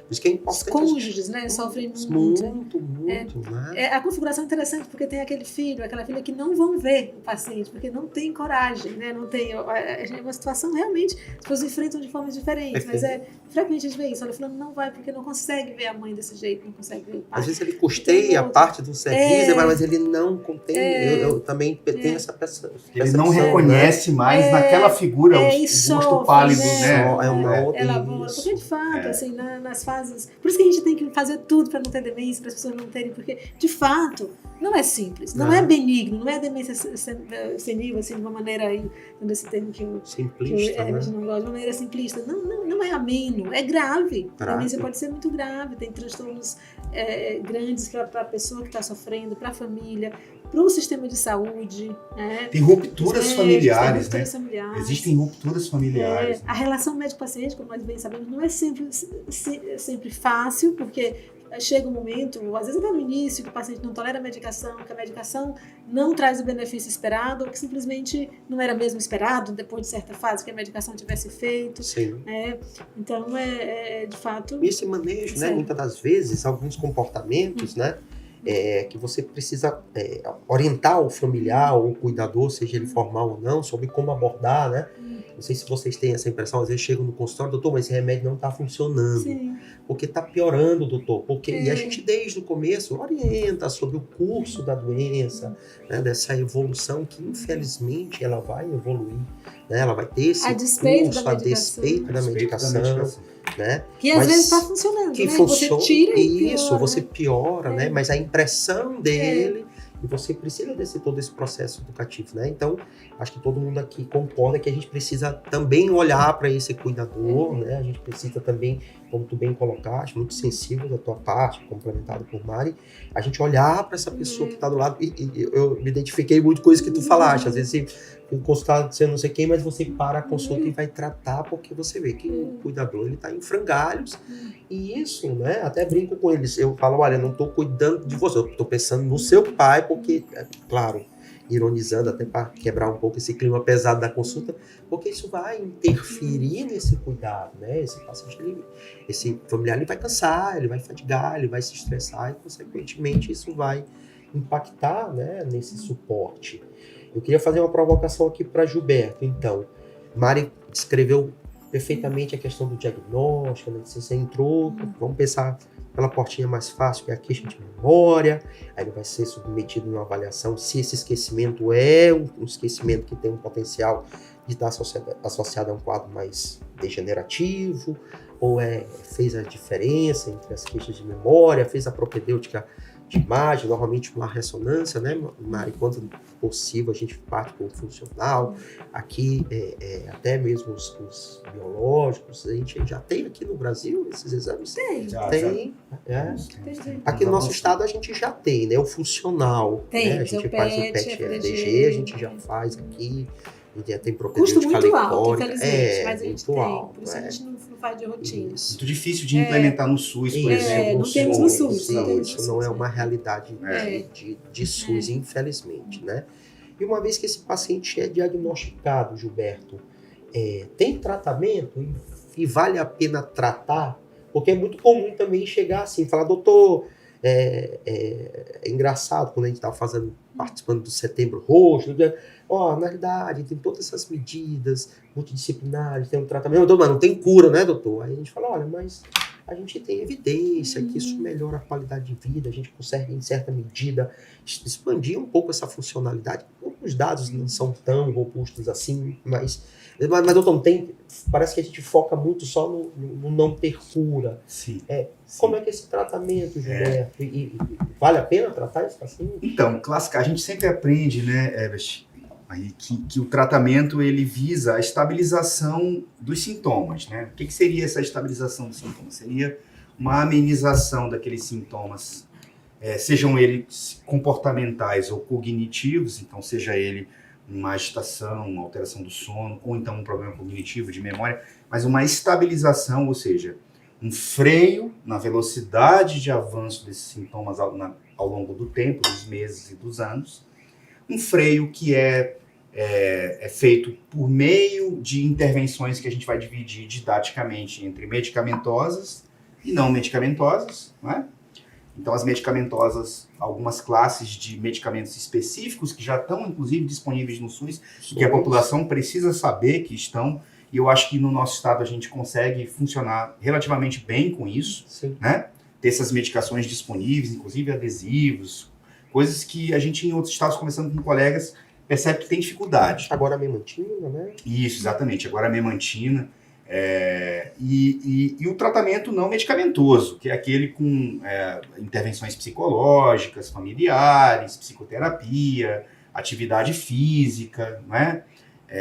isso que é importante. Os cônjuges, né, sofrem muito. Muito, né? A configuração é interessante porque tem aquele filho, aquela filha que não vão ver o paciente, porque não tem coragem, né, não tem, é uma situação realmente, as pessoas enfrentam de formas diferentes, mas frequente a gente vê isso, olha, fulano não vai porque não consegue ver a mãe desse jeito, não consegue ver o pai. Às vezes ele custeia a parte do serviço, mas ele não contém, eu também tenho essa percepção. Ele não reconhece mais naquela figura o rosto pálido, né? É uma outra. Porque de fato, assim, nas fases. Por isso que a gente tem que fazer tudo para não ter demência, para as pessoas não terem, porque de fato não é simples, não é benigno, não é demência senil, assim, de uma maneira aí, esse termo que simplista, a gente não gosta, de uma maneira simplista. Não é ameno, é grave. A demência pode ser muito grave, tem transtornos grandes para a pessoa que está sofrendo, para a família, para o sistema de saúde. Tem rupturas familiares, né? Existem rupturas familiares. A relação médico-paciente, como nós bem sabemos, não é sempre fácil, porque chega um momento, às vezes até no início, que o paciente não tolera a medicação, que a medicação não traz o benefício esperado, ou que simplesmente não era mesmo esperado, depois de certa fase, que a medicação tivesse feito. Sim. Então, de fato... E esse manejo, né, muitas das vezes, alguns comportamentos, né, que você precisa orientar o familiar ou o cuidador, seja ele formal ou não, sobre como abordar, né? Não sei se vocês têm essa impressão, às vezes chegam no consultório, doutor, mas esse remédio não está funcionando. Sim. Porque está piorando, doutor. E a gente, desde o começo, orienta sobre o curso da doença, né, dessa evolução que, infelizmente, ela vai evoluir. Né? Ela vai ter esse curso a despeito da medicação. Né? Que às vezes está funcionando, que né? funciona, você tira e piora, você piora, né? Mas a impressão dele, e você precisa desse todo esse processo educativo, né? Então, acho que todo mundo aqui concorda que a gente precisa também olhar para esse cuidador, né? A gente precisa também, como tu bem colocaste, muito sensível da tua parte, complementado por Mari, a gente olhar para essa pessoa que está do lado, e eu me identifiquei muito com isso que tu falaste, às vezes consultar você não sei quem, mas você para a consulta e vai tratar, porque você vê que o cuidador ele está em frangalhos, e isso, né, até brinco com eles, eu falo, olha, eu não estou cuidando de você, eu estou pensando no seu pai, porque, claro, ironizando até para quebrar um pouco esse clima pesado da consulta, porque isso vai interferir nesse cuidado, né, esse paciente, esse familiar, ele vai cansar, ele vai fadigar, ele vai se estressar, e consequentemente isso vai impactar, né, nesse suporte. Eu queria fazer uma provocação aqui para Gilberto. Então, Mari descreveu perfeitamente a questão do diagnóstico, né? Você entrou, vamos pensar pela portinha mais fácil, que é a queixa de memória, aí ele vai ser submetido a uma avaliação se esse esquecimento é um esquecimento que tem um potencial de estar associado a um quadro mais degenerativo, ou fez a diferença entre as queixas de memória, fez a propedêutica de imagem, normalmente uma ressonância, né, Mari? Quando possível a gente parte com o funcional. Aqui, até mesmo os biológicos, a gente já tem aqui no Brasil esses exames? Tem. Tem. Aqui no nosso estado a gente já tem, né? O funcional. Tem, né? A gente faz o PET FDG, a gente já faz aqui. Tem Custo propedêutica muito alto, alecórica. infelizmente, mas a gente tem. Alto, Por isso a gente não faz de rotina. Muito difícil de implementar no SUS, por Isso, exemplo. não temos no SUS. Isso não é uma realidade de SUS, infelizmente, né? E uma vez que esse paciente é diagnosticado, Gilberto, tem tratamento e vale a pena tratar? Porque é muito comum também chegar assim, falar, doutor, é engraçado quando a gente estava participando do Setembro Roxo, na realidade tem todas essas medidas multidisciplinares, tem um tratamento, mas não tem cura, né, doutor? Aí a gente fala, olha, mas a gente tem evidência que isso melhora a qualidade de vida, a gente consegue, em certa medida, expandir um pouco essa funcionalidade. Os dados não são tão robustos assim, mas doutor, parece que a gente foca muito só no não ter cura. Sim. Como é que é esse tratamento, Gilberto? E vale a pena tratar esse paciente? Então, a gente sempre aprende, né, Herbert, que o tratamento ele visa a estabilização dos sintomas, né? O que seria essa estabilização dos sintomas? Seria uma amenização daqueles sintomas, sejam eles comportamentais ou cognitivos, então seja ele uma agitação, uma alteração do sono, ou então um problema cognitivo de memória, mas uma estabilização, ou seja, um freio na velocidade de avanço desses sintomas ao longo do tempo, dos meses e dos anos, um freio que é feito por meio de intervenções que a gente vai dividir didaticamente entre medicamentosas e não medicamentosas, né? Então, as medicamentosas, algumas classes de medicamentos específicos que já estão, inclusive, disponíveis no SUS, que a população precisa saber que estão, e eu acho que no nosso estado a gente consegue funcionar relativamente bem com isso, né? Ter essas medicações disponíveis, inclusive adesivos, coisas que a gente em outros estados, conversando com colegas, percebe que tem dificuldade. Agora a memantina, né? Isso, exatamente. Agora a memantina. E o tratamento não medicamentoso, que é aquele com intervenções psicológicas, familiares, psicoterapia, atividade física, né?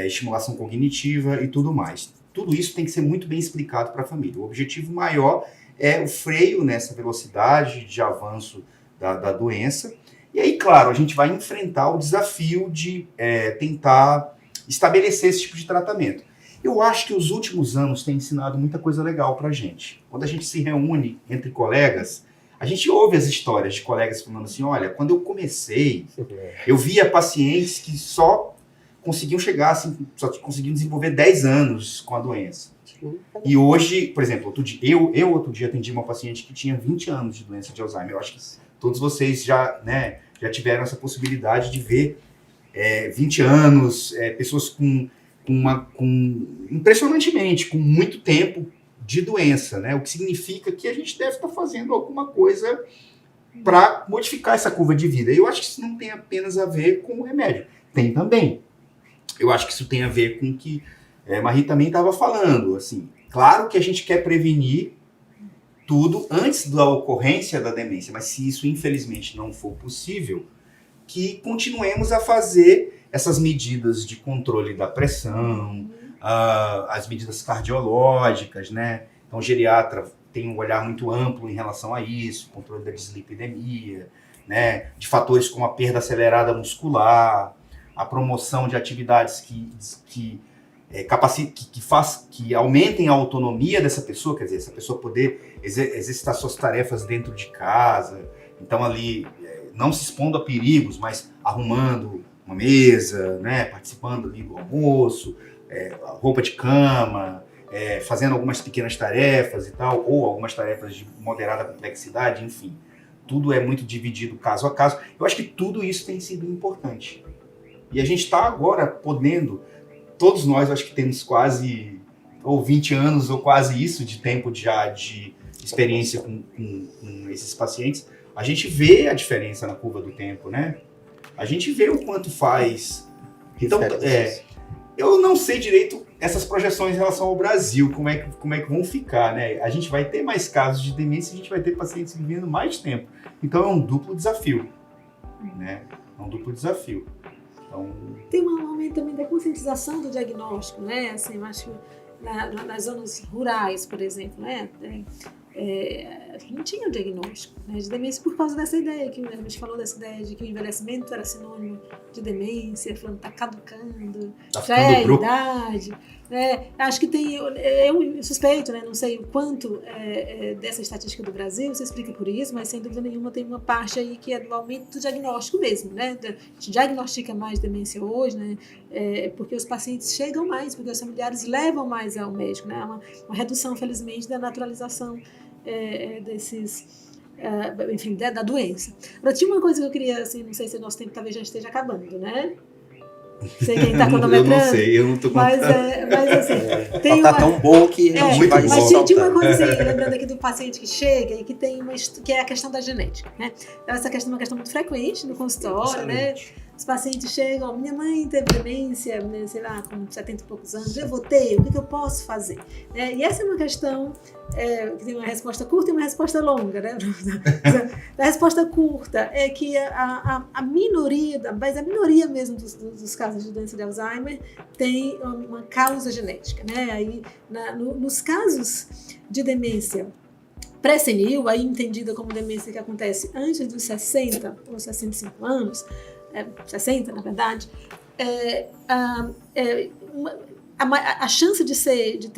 Estimulação cognitiva e tudo mais. Tudo isso tem que ser muito bem explicado para a família. O objetivo maior é o freio nessa velocidade de avanço da doença. E aí, claro, a gente vai enfrentar o desafio de tentar estabelecer esse tipo de tratamento. Eu acho que os últimos anos têm ensinado muita coisa legal pra gente. Quando a gente se reúne entre colegas, a gente ouve as histórias de colegas falando assim, olha, quando eu comecei, eu via pacientes que só conseguiam chegar, assim, só conseguiam desenvolver 10 anos com a doença. E hoje, por exemplo, outro dia atendi uma paciente que tinha 20 anos de doença de Alzheimer. Eu acho que todos vocês já tiveram essa possibilidade de ver 20 anos, pessoas impressionantemente, com muito tempo de doença, né? O que significa que a gente deve estar fazendo alguma coisa para modificar essa curva de vida. E eu acho que isso não tem apenas a ver com o remédio. Tem também. Eu acho que isso tem a ver com o que Marie também estava falando. Assim, claro que a gente quer prevenir tudo antes da ocorrência da demência, mas se isso infelizmente não for possível, que continuemos a fazer essas medidas de controle da pressão, as medidas cardiológicas, né? Então o geriatra tem um olhar muito amplo em relação a isso, controle da dislipidemia, né? De fatores como a perda acelerada muscular, a promoção de atividades que aumentem a autonomia dessa pessoa, quer dizer, essa pessoa poder exercitar suas tarefas dentro de casa, então ali não se expondo a perigos, mas arrumando uma mesa, né, participando ali do almoço, roupa de cama, fazendo algumas pequenas tarefas e tal, ou algumas tarefas de moderada complexidade, enfim. Tudo é muito dividido caso a caso. Eu acho que tudo isso tem sido importante. E a gente está agora podendo, todos nós acho que temos quase, ou 20 anos, ou quase isso de tempo já de experiência com esses pacientes, a gente vê a diferença na curva do tempo, né? A gente vê o quanto faz. Então, eu não sei direito essas projeções em relação ao Brasil, como é que vão ficar, né? A gente vai ter mais casos de demência, a gente vai ter pacientes vivendo mais tempo. Então é um duplo desafio, né? É um duplo desafio. Então... Tem um aumento também da conscientização do diagnóstico, né? Assim, eu acho que nas zonas rurais, por exemplo, né? Não tinha o diagnóstico, né, de demência por causa dessa ideia, que a gente falou dessa ideia de que o envelhecimento era sinônimo de demência, falando está caducando, já é a idade. Né? Acho que tem, eu suspeito, né, não sei o quanto dessa estatística do Brasil se explica por isso, mas sem dúvida nenhuma tem uma parte aí que é do aumento do diagnóstico mesmo. Né? A gente diagnostica mais demência hoje, né, porque os pacientes chegam mais, porque os familiares levam mais ao médico. Né? Uma redução, felizmente, da naturalização enfim, da doença. Agora, tinha uma coisa que eu queria, assim, não sei se o nosso tempo talvez já esteja acabando, né? Sei quem está cronometrando. Eu não sei, eu não estou contando. Mas assim, tem tá tão bom que a gente vai mas soltar. tinha uma coisa assim, lembrando aqui do paciente que chega e que tem que é a questão da genética, né? Então, essa questão é uma questão muito frequente no consultório, né? Os pacientes chegam, minha mãe teve demência, né, sei lá, com 70 e poucos anos, eu vou ter, o que eu posso fazer? E essa é uma questão que tem uma resposta curta e uma resposta longa, né? A resposta curta é que a minoria, mas a minoria mesmo dos casos de doença de Alzheimer tem uma causa genética, né? Aí, nos casos de demência pré-senil, aí entendida como demência que acontece antes dos 60 ou 65 anos, 60 na verdade, a chance de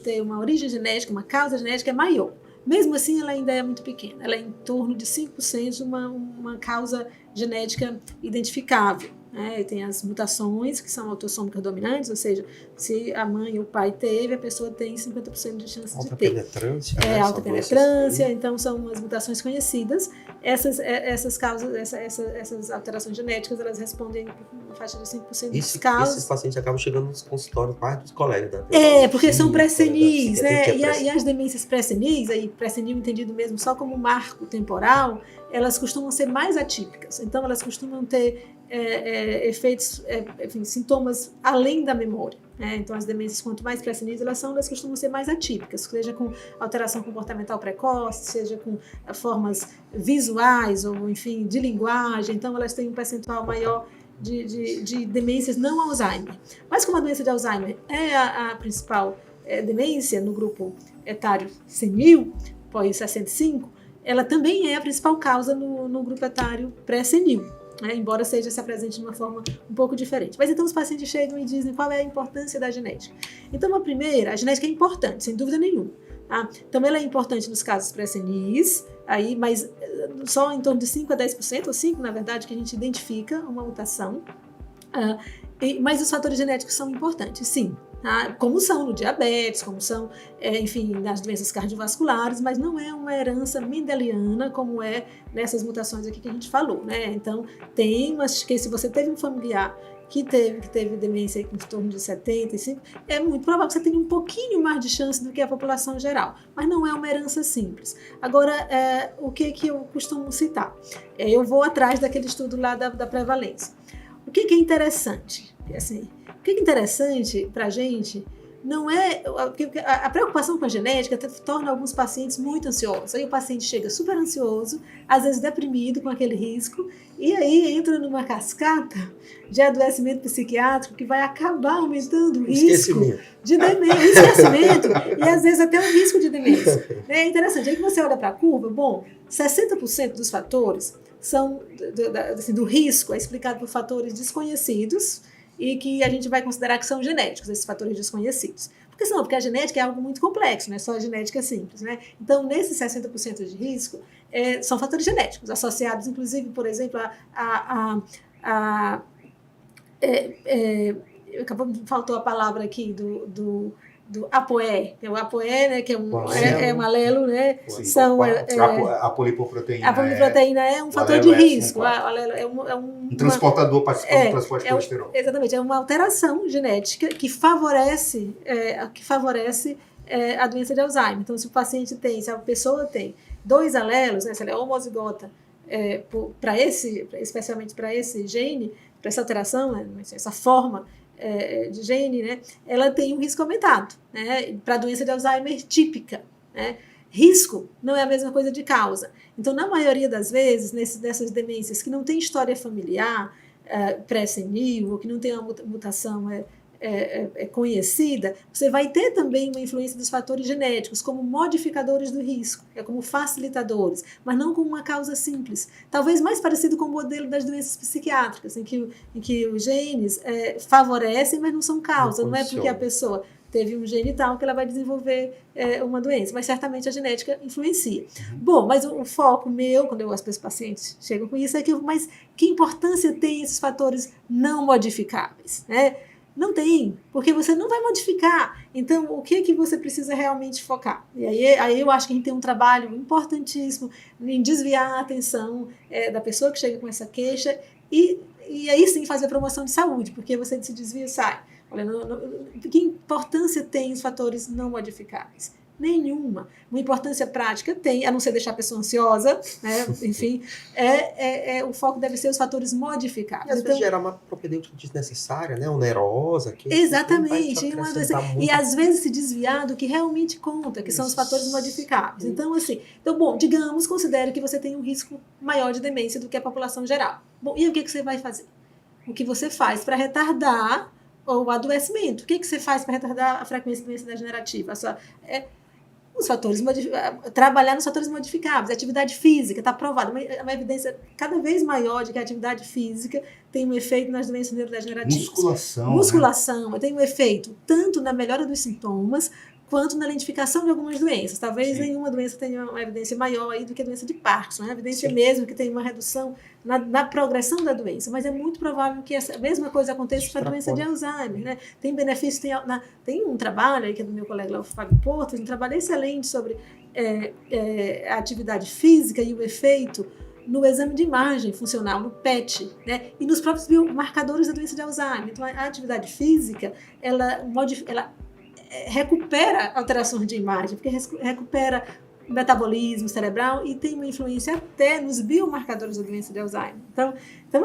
ter uma origem genética, uma causa genética é maior. Mesmo assim, ela ainda é muito pequena. Ela é em torno de 5% de uma causa genética identificável. Né? Tem as mutações, que são autossômicas dominantes, ou seja, se a mãe ou o pai teve, a pessoa tem 50% de chance de ter. Penetrância, alta penetrância, então são as mutações conhecidas. Essas causas, essas alterações genéticas, elas respondem na faixa de 5% dos casos. Esses pacientes acabam chegando nos consultórios mais dos colegas da porque são pré-senis, né? E as demências pré-senis, aí pré-senil entendido mesmo só como marco temporal, elas costumam ser mais atípicas. Então, elas costumam ter efeitos, enfim, sintomas além da memória. Né? Então, as demências, quanto mais pré-senis elas costumam ser mais atípicas, seja com alteração comportamental precoce, seja com formas visuais ou, enfim, de linguagem. Então, elas têm um percentual maior de demências não Alzheimer. Mas como a doença de Alzheimer é a principal demência no grupo etário senil, pós-65, ela também é a principal causa no grupo etário pré-senil. Né, embora se apresente de uma forma um pouco diferente. Mas então os pacientes chegam e dizem qual é a importância da genética. Então, a genética é importante, sem dúvida nenhuma. Tá? Então, ela é importante nos casos pré-senis, mas só em torno de 5 a 10%, ou 5%, na verdade, que a gente identifica uma mutação. Mas os fatores genéticos são importantes, sim. Tá? Como são no diabetes, como são, enfim, nas doenças cardiovasculares, mas não é uma herança mendeliana como é nessas mutações aqui que a gente falou, né? Então, que se você teve um familiar que teve demência em torno de 75, é muito provável que você tenha um pouquinho mais de chance do que a população geral, mas não é uma herança simples. Agora, o que eu costumo citar? Eu vou atrás daquele estudo lá da prevalência. O que é interessante? Assim, o que é interessante para a gente não é... A preocupação com a genética torna alguns pacientes muito ansiosos. Aí o paciente chega super ansioso, às vezes deprimido com aquele risco, e aí entra numa cascata de adoecimento psiquiátrico que vai acabar aumentando o risco de demência, esquecimento, e às vezes até o risco de demência. É interessante. Aí que você olha para a curva, 60% dos fatores são do risco é explicado por fatores desconhecidos e que a gente vai considerar que são genéticos, esses fatores desconhecidos. Porque a genética é algo muito complexo, não é só a genética simples, né? Então, nesses 60% de risco, são fatores genéticos, associados, inclusive, por exemplo, faltou a palavra aqui do ApoE, que é o ApoE, né, que é um alelo, né? A polipoproteína. A poliproteína é um fator de risco. O alelo é um transportador participante do transporte de colesterol. Exatamente, é uma alteração genética que favorece a doença de Alzheimer. Então, se a pessoa tem 2 alelos, né, se ela é homozigota, especialmente para esse gene, para essa alteração, né, essa forma de gene, né, ela tem um risco aumentado, né, para a doença de Alzheimer típica, né. Risco não é a mesma coisa de causa. Então, na maioria das vezes, dessas demências que não tem história familiar pré-senil, ou que não tem uma mutação conhecida, você vai ter também uma influência dos fatores genéticos como modificadores do risco, como facilitadores, mas não como uma causa simples. Talvez mais parecido com o modelo das doenças psiquiátricas, em que os genes favorecem, mas não são causa. Não é porque a pessoa teve um gene tal que ela vai desenvolver uma doença, mas certamente a genética influencia. Bom, mas o foco meu, quando as pacientes chegam com isso, é mas que importância tem esses fatores não modificáveis, né? Não tem, porque você não vai modificar. Então, o que é que você precisa realmente focar? E aí eu acho que a gente tem um trabalho importantíssimo em desviar a atenção da pessoa que chega com essa queixa e aí sim fazer promoção de saúde, porque você se desvia e sai. Olha, que importância tem os fatores não modificáveis? Nenhuma. Uma importância prática tem, a não ser deixar a pessoa ansiosa, né? Enfim, o foco deve ser os fatores modificáveis. E às vezes gerar uma propedêutica desnecessária, né? Onerosa. Que exatamente. E às vezes se desviar do que realmente conta, que são os fatores modificáveis. Então, bom, digamos, considere que você tem um risco maior de demência do que a população geral. Bom, e o que você vai fazer? O que você faz para retardar o adoecimento? O que você faz para retardar a frequência de doença degenerativa? Os fatores trabalhar nos fatores modificáveis, a atividade física, está provada, uma evidência cada vez maior de que a atividade física tem um efeito nas doenças neurodegenerativas. Musculação, né? Tem um efeito tanto na melhora dos sintomas, quanto na identificação de algumas doenças. Talvez nenhuma doença tenha uma evidência maior aí do que a doença de Parkinson, né? A evidência mesmo que tem uma redução na progressão da doença, mas é muito provável que essa mesma coisa aconteça para a doença de Alzheimer, né? Tem benefício, tem um trabalho aí que é do meu colega lá, o Fábio Porto, um trabalho excelente sobre a atividade física e o efeito no exame de imagem funcional, no PET, né? E nos próprios biomarcadores da doença de Alzheimer. Então, a atividade física, ela recupera alterações de imagem, porque recupera metabolismo cerebral e tem uma influência até nos biomarcadores da doença de Alzheimer. Então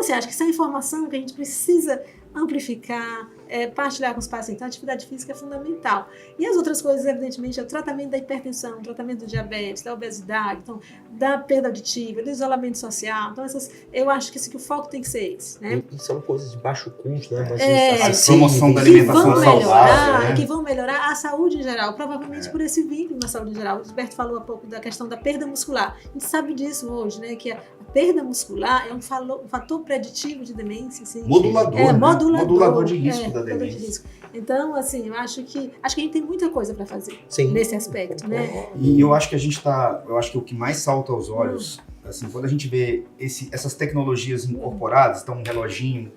acho que essa é informação que a gente precisa amplificar, partilhar com os pacientes. Então, a atividade física é fundamental. E as outras coisas, evidentemente, é o tratamento da hipertensão, o tratamento do diabetes, da obesidade, então, da perda auditiva, do isolamento social. Então, eu acho que o foco tem que ser esse, né? E são coisas de baixo custo, né? Mas promoção da alimentação saudável, né? Que vão melhorar a saúde em geral, provavelmente por esse vínculo na saúde em geral. O Gilberto falou há pouco da questão da perda muscular. A gente sabe disso hoje, né? Que a perda muscular é um fator preditivo de demência. Assim, modulador de risco da demência. Então, eu acho que a gente tem muita coisa para fazer nesse aspecto, né? E eu acho que eu acho que o que mais salta aos olhos, quando a gente vê essas tecnologias incorporadas, então um reloginho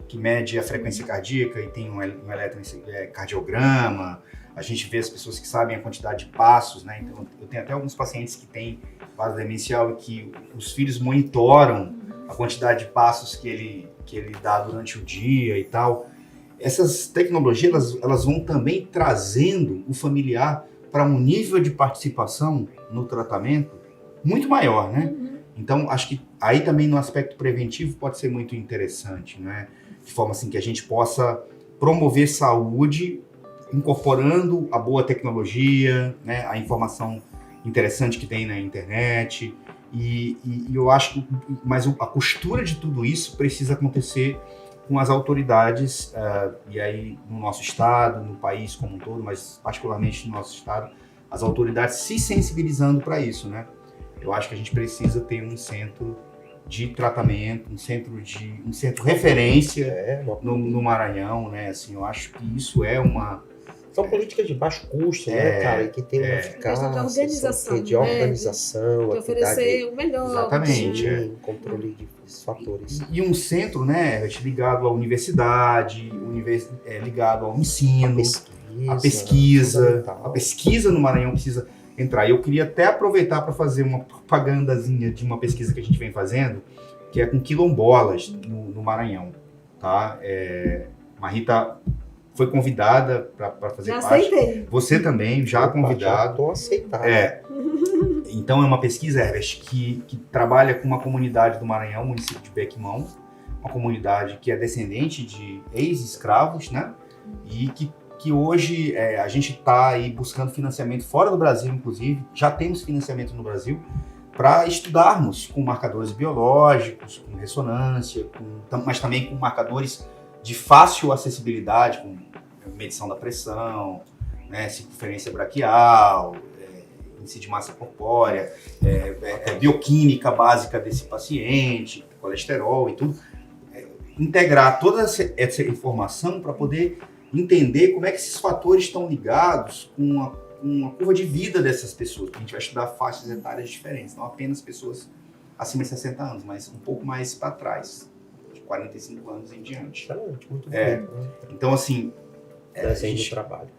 que mede a frequência cardíaca e tem um eletrocardiograma, a gente vê as pessoas que sabem a quantidade de passos, né? Então, eu tenho até alguns pacientes que têm quadro demencial e que os filhos monitoram a quantidade de passos que ele dá durante o dia e tal. Essas tecnologias, elas vão também trazendo o familiar para um nível de participação no tratamento muito maior, né? Então, acho que aí também no aspecto preventivo pode ser muito interessante, né? De forma assim que a gente possa promover saúde incorporando a boa tecnologia, né? A informação interessante que tem na internet. E eu acho que a costura de tudo isso precisa acontecer com as autoridades, e aí no nosso estado, no país como um todo, mas particularmente no nosso estado, as autoridades se sensibilizando para isso, né? Eu acho que a gente precisa ter um centro de tratamento, um centro referência no Maranhão, né? Assim, eu acho que isso é uma... São políticas de baixo custo, né, cara? E que tem uma eficácia, de organização, de oferecer o melhor. Exatamente. Controle de fatores. E um centro, né, ligado à universidade, ligado ao ensino, à pesquisa. A pesquisa no Maranhão precisa entrar. E eu queria até aproveitar para fazer uma propagandazinha de uma pesquisa que a gente vem fazendo, que é com quilombolas no Maranhão, tá? Marita foi convidada para fazer parte. Já aceitei. Você também, já convidado. Estou aceitado. Então, é uma pesquisa, Herbert, que trabalha com uma comunidade do Maranhão, município de Bequimão, uma comunidade que é descendente de ex-escravos, né? E que hoje a gente está aí buscando financiamento fora do Brasil, inclusive, já temos financiamento no Brasil, para estudarmos com marcadores biológicos, com ressonância, mas também com marcadores de fácil acessibilidade, com medição da pressão, né, circunferência braquial, índice de massa corpórea, bioquímica básica desse paciente, colesterol e tudo. Integrar toda essa informação para poder entender como é que esses fatores estão ligados com uma curva de vida dessas pessoas, porque a gente vai estudar faixas etárias diferentes, não apenas pessoas acima de 60 anos, mas um pouco mais para trás, de 45 anos em diante. Excelente, muito bom. Então, assim,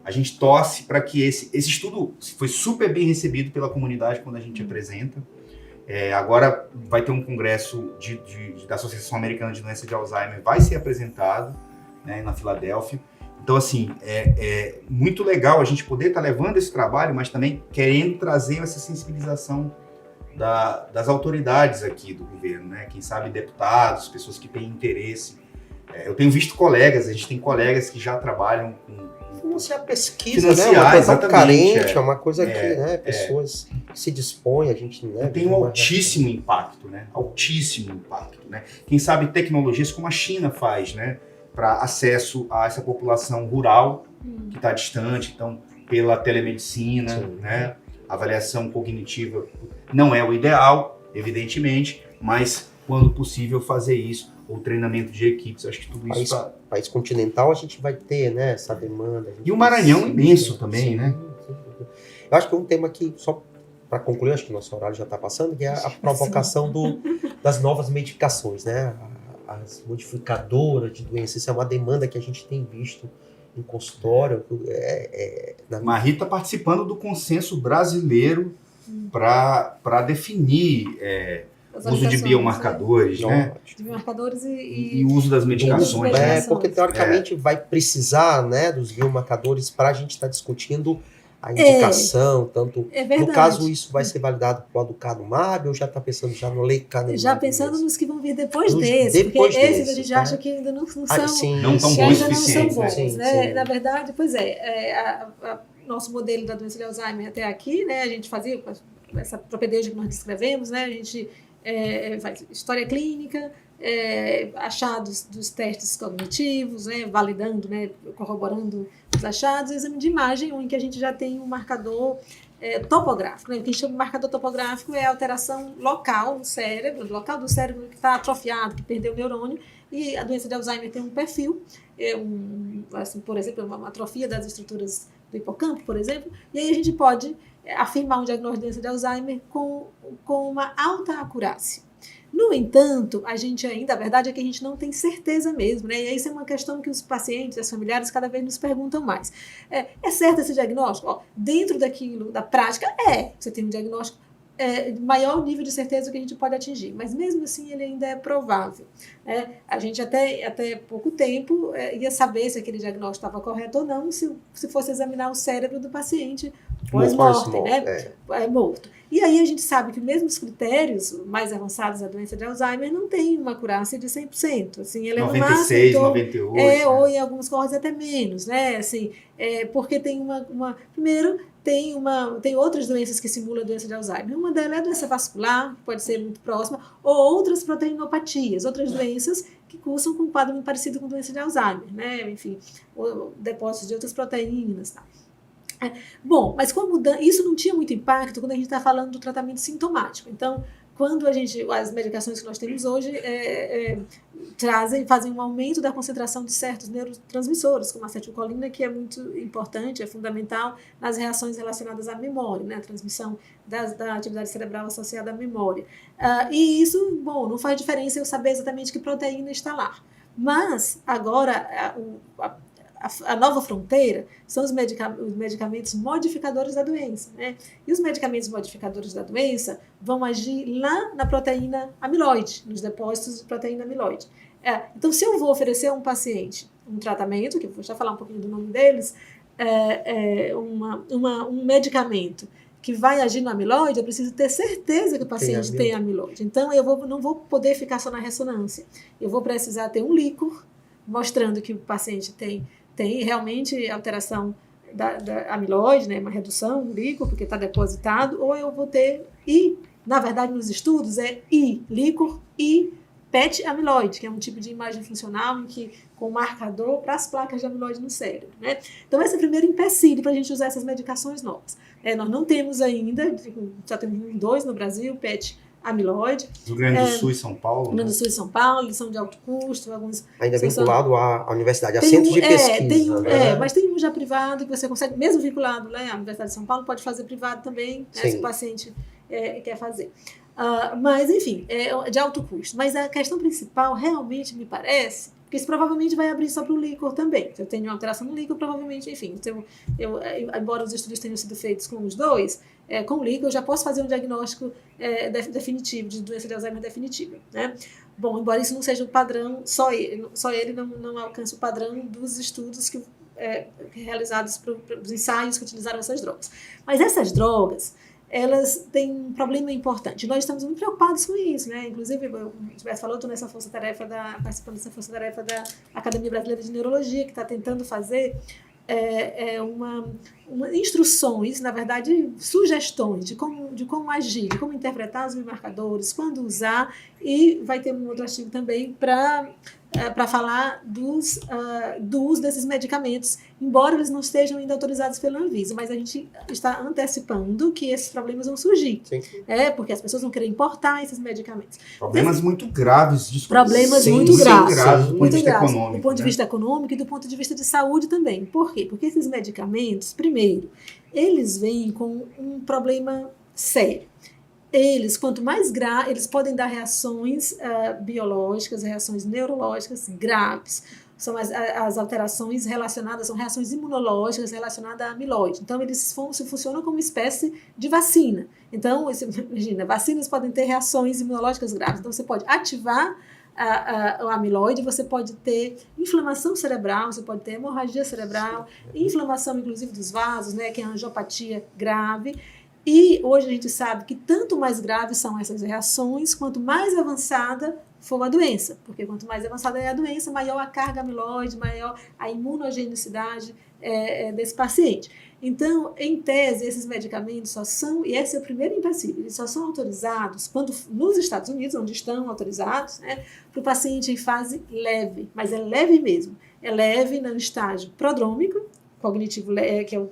a gente torce para que esse estudo foi super bem recebido pela comunidade quando a gente apresenta. Agora vai ter um congresso da Associação Americana de Doença de Alzheimer, vai ser apresentado, né, na Filadélfia. Então, assim, é muito legal a gente poder estar levando esse trabalho, mas também querendo trazer essa sensibilização das autoridades aqui do governo, né? Quem sabe deputados, pessoas que têm interesse. Eu tenho visto colegas, a gente tem colegas que já trabalham com financiar pesquisa, né? Uma coisa carente, é uma coisa que, né, pessoas que se dispõem, a gente, né, tem um altíssimo impacto, né? Altíssimo impacto, né? Quem sabe tecnologias como a China faz, né? Para acesso a essa população rural que está distante, então pela telemedicina, né? Avaliação cognitiva não é o ideal, evidentemente, mas quando possível fazer isso, o treinamento de equipes, acho que tudo isso... País continental a gente vai ter, né, essa demanda. E o Maranhão imenso também, né? Eu acho que é um tema que, só para concluir, acho que o nosso horário já está passando, que é a provocação das novas medicações, né? As modificadoras de doenças, isso é uma demanda que a gente tem visto em consultório. Marie está participando do consenso brasileiro para definir uso de biomarcadores, né? De biomarcadores e o uso das medicações. Porque teoricamente vai precisar, né, dos biomarcadores para a gente estar discutindo a indicação, tanto... No caso, isso vai ser validado para o aducanumab ou já está pensando já no lecanemab? Já pensando nos que vão vir depois desse, porque esses a gente acha que ainda não são... Não tão bons o suficiente. Né? Na verdade, pois nosso modelo da doença de Alzheimer até aqui, né, a gente fazia essa propedêutica que nós descrevemos, né, a gente faz história clínica, achados dos testes cognitivos, né, validando, né, corroborando os achados, e exame de imagem, em que a gente já tem um marcador topográfico. Né? O que a gente chama de marcador topográfico é a alteração local do cérebro que está atrofiado, que perdeu o neurônio, e a doença de Alzheimer tem um perfil, assim, por exemplo, uma atrofia das estruturas do hipocampo, por exemplo, e aí a gente pode afirmar um diagnóstico de doença de Alzheimer com uma alta acurácia. No entanto, a verdade é que a gente não tem certeza mesmo, né? E isso é uma questão que os pacientes, as familiares, cada vez nos perguntam mais. É certo esse diagnóstico? Dentro da prática, você tem um diagnóstico maior nível de certeza que a gente pode atingir, mas mesmo assim ele ainda é provável. Né? A gente até pouco tempo ia saber se aquele diagnóstico estava correto ou não se fosse examinar o cérebro do paciente pós-morte, né? Morto. E aí a gente sabe que mesmo os critérios mais avançados da doença de Alzheimer não tem uma acurácia de 100%. Assim, ele 96, no máximo, 98. Ou em algumas cohortes até menos, né? Assim, porque tem primeiro, tem outras doenças que simulam a doença de Alzheimer. Uma delas é a doença vascular, que pode ser muito próxima, ou outras proteinopatias, outras doenças que cursam com um quadro muito parecido com doença de Alzheimer, né? Enfim, depósitos de outras proteínas, tá? Bom, mas isso não tinha muito impacto quando a gente está falando do tratamento sintomático. Então, quando as medicações que nós temos hoje fazem um aumento da concentração de certos neurotransmissores, como a acetilcolina, que é muito importante, é fundamental nas reações relacionadas à memória, né? A transmissão da atividade cerebral associada à memória. E isso, não faz diferença eu saber exatamente que proteína está lá. Mas, agora, a nova fronteira são os medicamentos modificadores da doença, né? E os medicamentos modificadores da doença vão agir lá na proteína amiloide, nos depósitos de proteína amiloide. Então, se eu vou oferecer a um paciente um tratamento, que eu vou já falar um pouquinho do nome deles, um medicamento que vai agir no amiloide, eu preciso ter certeza que o paciente tem amiloide. Então, não vou poder ficar só na ressonância. Eu vou precisar ter um líquor mostrando que o paciente tem realmente alteração da amiloide, né, uma redução do líquor, porque está depositado, ou eu vou ter, e na verdade nos estudos líquor e PET amiloide, que é um tipo de imagem funcional com marcador para as placas de amiloide no cérebro, né? Então esse é o primeiro empecilho para a gente usar essas medicações novas. Nós não temos ainda, só temos 2 no Brasil, PET amiloide. Rio Grande do Sul e São Paulo. Rio Grande do Sul e São Paulo, eles são de alto custo, alguns... Ainda vinculado à universidade, a centros de pesquisa. Mas tem um já privado que você consegue, mesmo vinculado, né, à Universidade de São Paulo, pode fazer privado também, né, se o paciente quer fazer. Mas, enfim, é de alto custo. Mas a questão principal, realmente, me parece, porque isso provavelmente vai abrir só para o líquor também. Se eu tenho uma alteração no líquor, provavelmente, enfim, embora os estudos tenham sido feitos com os 2, com o líquor eu já posso fazer um diagnóstico definitivo, de doença de Alzheimer definitiva, né? Bom, embora isso não seja o padrão, só ele não alcança o padrão dos estudos realizados para os ensaios que utilizaram essas drogas. Mas essas drogas, elas têm um problema importante. Nós estamos muito preocupados com isso, né? Inclusive, o Gilberto falou, estou nessa força-tarefa participando dessa força-tarefa da Academia Brasileira de Neurologia, que está tentando fazer instruções, na verdade, sugestões de como agir, de como interpretar os biomarcadores, quando usar, e vai ter um outro artigo também para falar do uso desses medicamentos, embora eles não estejam ainda autorizados pela Anvisa, mas a gente está antecipando que esses problemas vão surgir. Sim. Porque as pessoas vão querer importar esses medicamentos. Problemas muito graves. Problemas muito graves. Do ponto de vista econômico. Do ponto de vista econômico e do ponto de vista de saúde também. Por quê? Porque esses medicamentos, primeiro, eles vêm com um problema sério. Quanto mais graves, eles podem dar reações biológicas, reações neurológicas graves. São as alterações relacionadas, são reações imunológicas relacionadas à amiloide. Então, eles funcionam como uma espécie de vacina. Então, imagina, vacinas podem ter reações imunológicas graves. Então, você pode ativar o amiloide, você pode ter inflamação cerebral, você pode ter hemorragia cerebral, inflamação, inclusive, dos vasos, né, que é a angiopatia grave. E hoje a gente sabe que tanto mais graves são essas reações, quanto mais avançada for a doença. Porque quanto mais avançada é a doença, maior a carga amiloide, maior a imunogenicidade desse paciente. Então, em tese, esses medicamentos só são, e esse é o primeiro empecilho, eles só são autorizados nos Estados Unidos, onde estão autorizados, né, para o paciente em fase leve, mas é leve mesmo. É leve no estágio prodrômico, cognitivo, que é o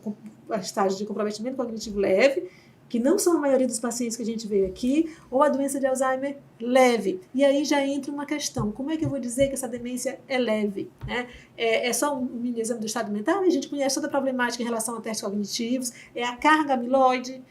estágio de comprometimento cognitivo leve, que não são a maioria dos pacientes que a gente vê aqui, ou a doença de Alzheimer leve. E aí já entra uma questão, como é que eu vou dizer que essa demência é leve? Né? É só um mini exame do estado mental, e a gente conhece toda a problemática em relação a testes cognitivos, é a carga amiloide,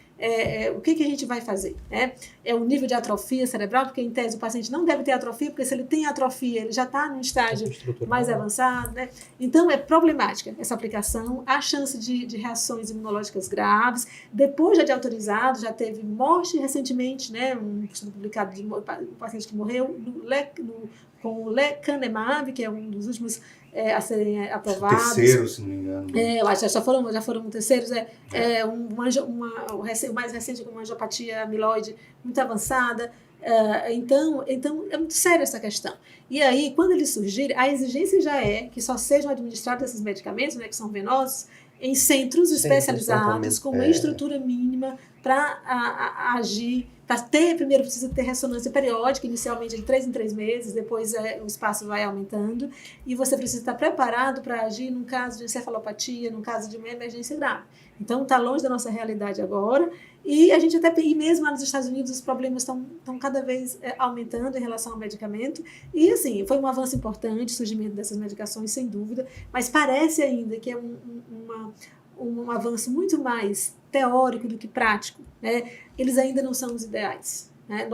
o que a gente vai fazer? Né? É o nível de atrofia cerebral, porque em tese o paciente não deve ter atrofia, porque se ele tem atrofia, ele já está num estágio mais avançado. Né? Então é problemática essa aplicação, há chance de reações imunológicas graves. Depois já de autorizado, já teve morte recentemente, né? Um estudo publicado de um paciente que morreu com o lecanemab, que é um dos últimos a serem aprovados. Terceiro, se não me engano. Eu acho que já foram terceiros. O mais recente com uma angiopatia amiloide muito avançada. Então é muito sério essa questão. E aí, quando eles surgirem, a exigência já é que só sejam administrados esses medicamentos, né, que são venosos, em centros especializados, com uma estrutura mínima para agir. Primeiro precisa ter ressonância periódica, inicialmente de 3 em 3 meses, depois o espaço vai aumentando, e você precisa estar preparado para agir num caso de encefalopatia, num caso de uma emergência grave. Então, está longe da nossa realidade agora, e a gente e mesmo lá nos Estados Unidos, os problemas estão cada vez aumentando em relação ao medicamento, e assim, foi um avanço importante, o surgimento dessas medicações, sem dúvida, mas parece ainda que é um avanço muito mais teórico do que prático, né? Eles ainda não são os ideais, né?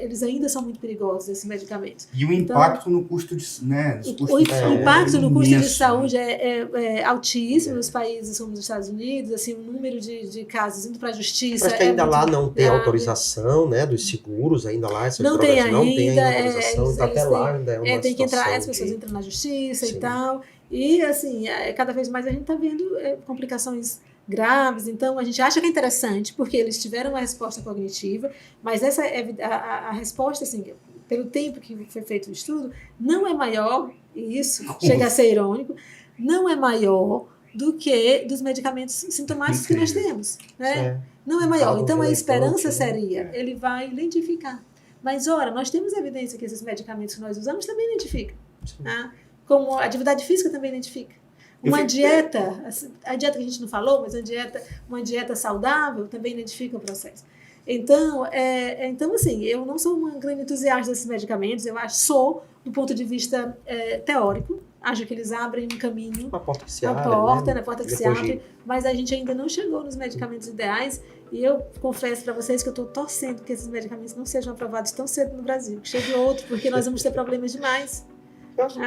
Eles ainda são muito perigosos, esses medicamentos. E o impacto no custo de, né, o impacto no custo de saúde é altíssimo nos países como os Estados Unidos, assim, o número de casos indo para a justiça. Mas que ainda lá não tem autorização, né, dos seguros, ainda lá essas não drogas tem não tem autorização, até lá ainda é uma tem que entrar, as situação pessoas entram na justiça Sim. e tal, e assim, cada vez mais a gente está vendo complicações graves. Então, a gente acha que é interessante, porque eles tiveram uma resposta cognitiva, mas essa a resposta, assim, pelo tempo que foi feito o estudo, não é maior, e isso chega a ser irônico, não é maior do que dos medicamentos sintomáticos que nós temos, né? Não é maior. Então, a esperança seria, ele vai identificar. Mas, ora, nós temos evidência que esses medicamentos que nós usamos também identificam. Tá? Como a atividade física também identifica. Uma dieta, a dieta que a gente não falou, mas uma dieta saudável também identifica o processo. Então, assim, eu não sou uma grande entusiasta desses medicamentos, sou do ponto de vista teórico, acho que eles abrem um caminho, uma porta que se abre, na porta que se abre, mas a gente ainda não chegou nos medicamentos ideais, e eu confesso para vocês que eu estou torcendo que esses medicamentos não sejam aprovados tão cedo no Brasil, que chegue outro, porque nós vamos ter problemas demais. Acho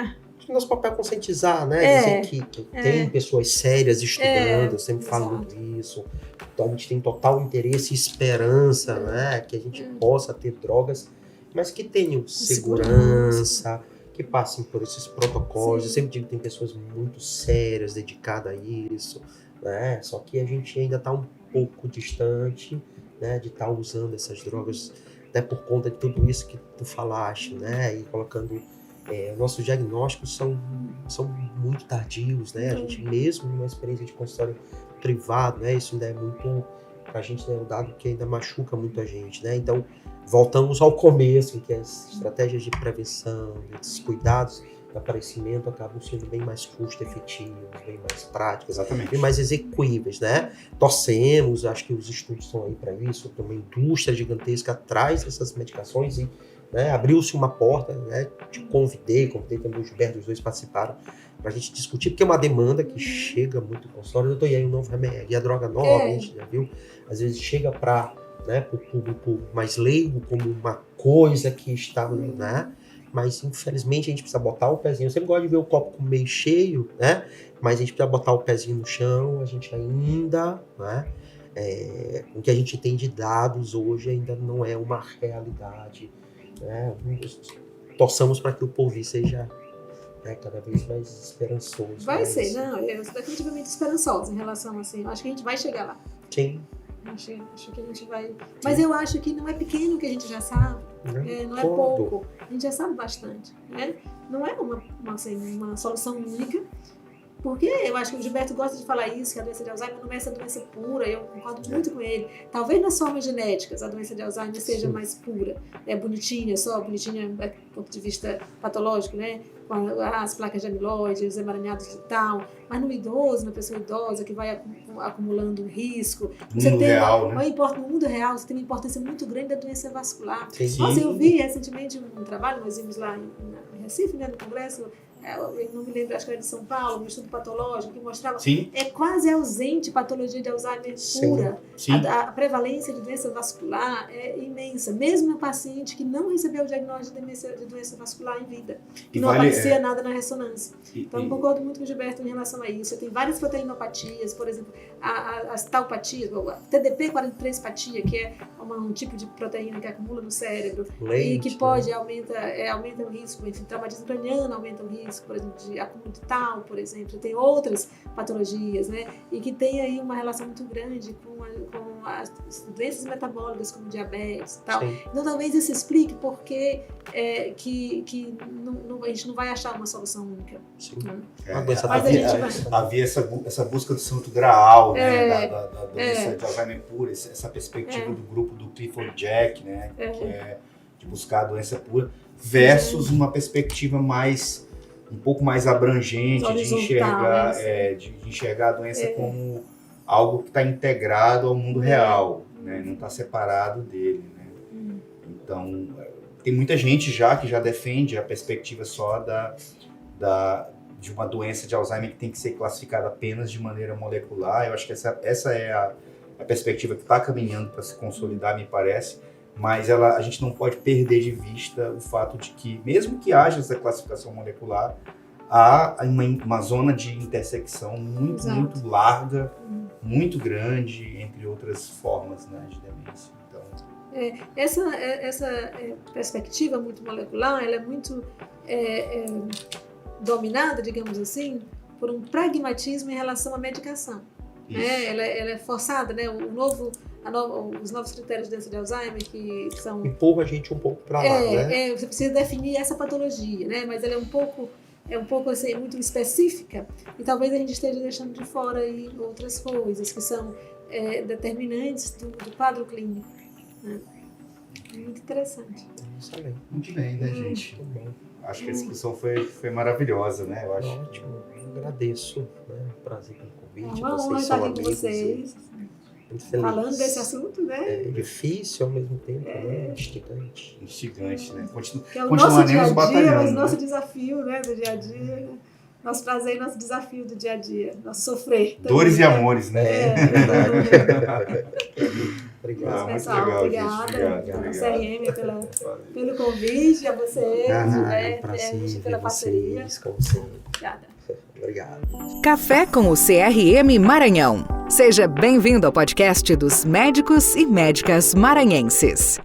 que nosso papel é conscientizar, né? Dizer que tem pessoas sérias estudando, eu sempre falo isso. Então, a gente tem total interesse e esperança, né? Que a gente possa ter drogas, mas que tenham segurança, que passem por esses protocolos. Eu sempre digo que tem pessoas muito sérias, dedicadas a isso, né? Só que a gente ainda está um pouco distante, né? De estar usando essas drogas, né? Por conta de tudo isso que tu falaste, né? E colocando... nossos diagnósticos são muito tardios, né? A gente mesmo numa experiência de consultório privado, né? Isso ainda é muito, pra gente, né? Um dado que ainda machuca muito a gente, né? Então, voltamos ao começo, em que as estratégias de prevenção, esses cuidados do aparecimento acabam sendo bem mais custo-efetivos, bem mais práticos, bem mais execuíveis, né? Torcemos, acho que os estudos estão aí para isso, tem uma indústria gigantesca atrás dessas medicações e abriu-se uma porta, né? Te convidei também o Gilberto, os dois participaram, para a gente discutir, porque é uma demanda que chega muito no consultório. Doutor, e aí um novo remédio, e a droga nova, a gente já viu, às vezes chega para o público mais leigo como uma coisa que está, né? Mas infelizmente a gente precisa botar o pezinho. Eu sempre gosto de ver o copo meio cheio, né? Mas a gente precisa botar o pezinho no chão, a gente ainda, né? O que a gente tem de dados hoje ainda não é uma realidade. Torçamos para que o porvir seja cada vez mais esperançoso. Vai ser, não, eu sou definitivamente esperançosa em relação assim, eu acho que a gente vai chegar lá. Sim. Acho que a gente vai... Mas eu acho que não é pequeno o que a gente já sabe, não é pouco, a gente já sabe bastante, né? Não é uma solução única, porque eu acho que o Gilberto gosta de falar isso, que a doença de Alzheimer não é essa doença pura, eu concordo muito com ele. Talvez nas formas genéticas a doença de Alzheimer seja mais pura, bonitinha do ponto de vista patológico, né? Com as placas de amiloide, os emaranhados de tal, mas no idoso, na pessoa idosa que vai acumulando risco, você tem no mundo real, você tem uma importância muito grande da doença vascular. Nossa, eu vi recentemente um trabalho, nós vimos lá em Recife, né, no congresso, eu não me lembro, acho que era de São Paulo, um estudo patológico que mostrava quase ausente patologia de Alzheimer pura. A prevalência de doença vascular é imensa, mesmo no paciente que não recebeu o diagnóstico de doença vascular em vida, que não aparecia nada na ressonância. Então, eu concordo muito com o Gilberto em relação a isso. Tem várias proteinopatias, por exemplo, as taupatias, a TDP-43-patia, que é um tipo de proteína que acumula no cérebro e que pode aumenta o risco, enfim, traumatismo craniano aumenta o risco, por exemplo, de acúmulo de tal, por exemplo, tem outras patologias, né? E que tem aí uma relação muito grande com as doenças metabólicas, como diabetes e tal. Então, talvez isso explique por que a gente não vai achar uma solução única. Havia essa busca do santo graal, né? Da doença de Alzheimer pura, essa perspectiva do grupo do Clifford Jack, né? Que é de buscar a doença pura, versus uma perspectiva um pouco mais abrangente de enxergar a doença como algo que está integrado ao mundo real, né? Não está separado dele, né? Então, tem muita gente que já defende a perspectiva só de uma doença de Alzheimer que tem que ser classificada apenas de maneira molecular. Eu acho que essa é a perspectiva que está caminhando para se consolidar, me parece, mas a gente não pode perder de vista o fato de que, mesmo que haja essa classificação molecular, há uma zona de intersecção muito larga, muito grande, entre outras formas, né, de demência. Então... Essa perspectiva muito molecular, ela é muito dominada, digamos assim, por um pragmatismo em relação à medicação. né? Ela é forçada, né? Os novos critérios de doença de Alzheimer que são... Empurra a gente um pouco para lá, né? Você precisa definir essa patologia, né? Mas ela é um pouco assim, muito específica e talvez a gente esteja deixando de fora aí outras coisas que são determinantes do quadro clínico, né? Muito interessante. Excelente. Muito bem, né, gente? Muito bom. Acho que a discussão foi maravilhosa, né? Eu acho. Ótimo. Eu agradeço, né? Prazer pelo convite. Uma honra Vocês estar são aqui com amigos. vocês, Muito feliz. falando desse assunto, né? É difícil ao mesmo tempo, né? Instigante. Instigante, né? Que é o nosso dia a dia, batalhando, mas o né? nosso desafio, né, do dia a dia. Nosso prazer e nosso desafio do dia a dia. Nosso sofrer. também, Dores e né? amores, né? Obrigado. Muito Pessoal, legal, obrigada gente. ao Obrigado. CRM pelo convite, a vocês, É um né, prazer pela ver parceria. vocês, como sempre. Obrigada. Obrigado. Café com o CRM Maranhão. Seja bem-vindo ao podcast dos médicos e médicas maranhenses.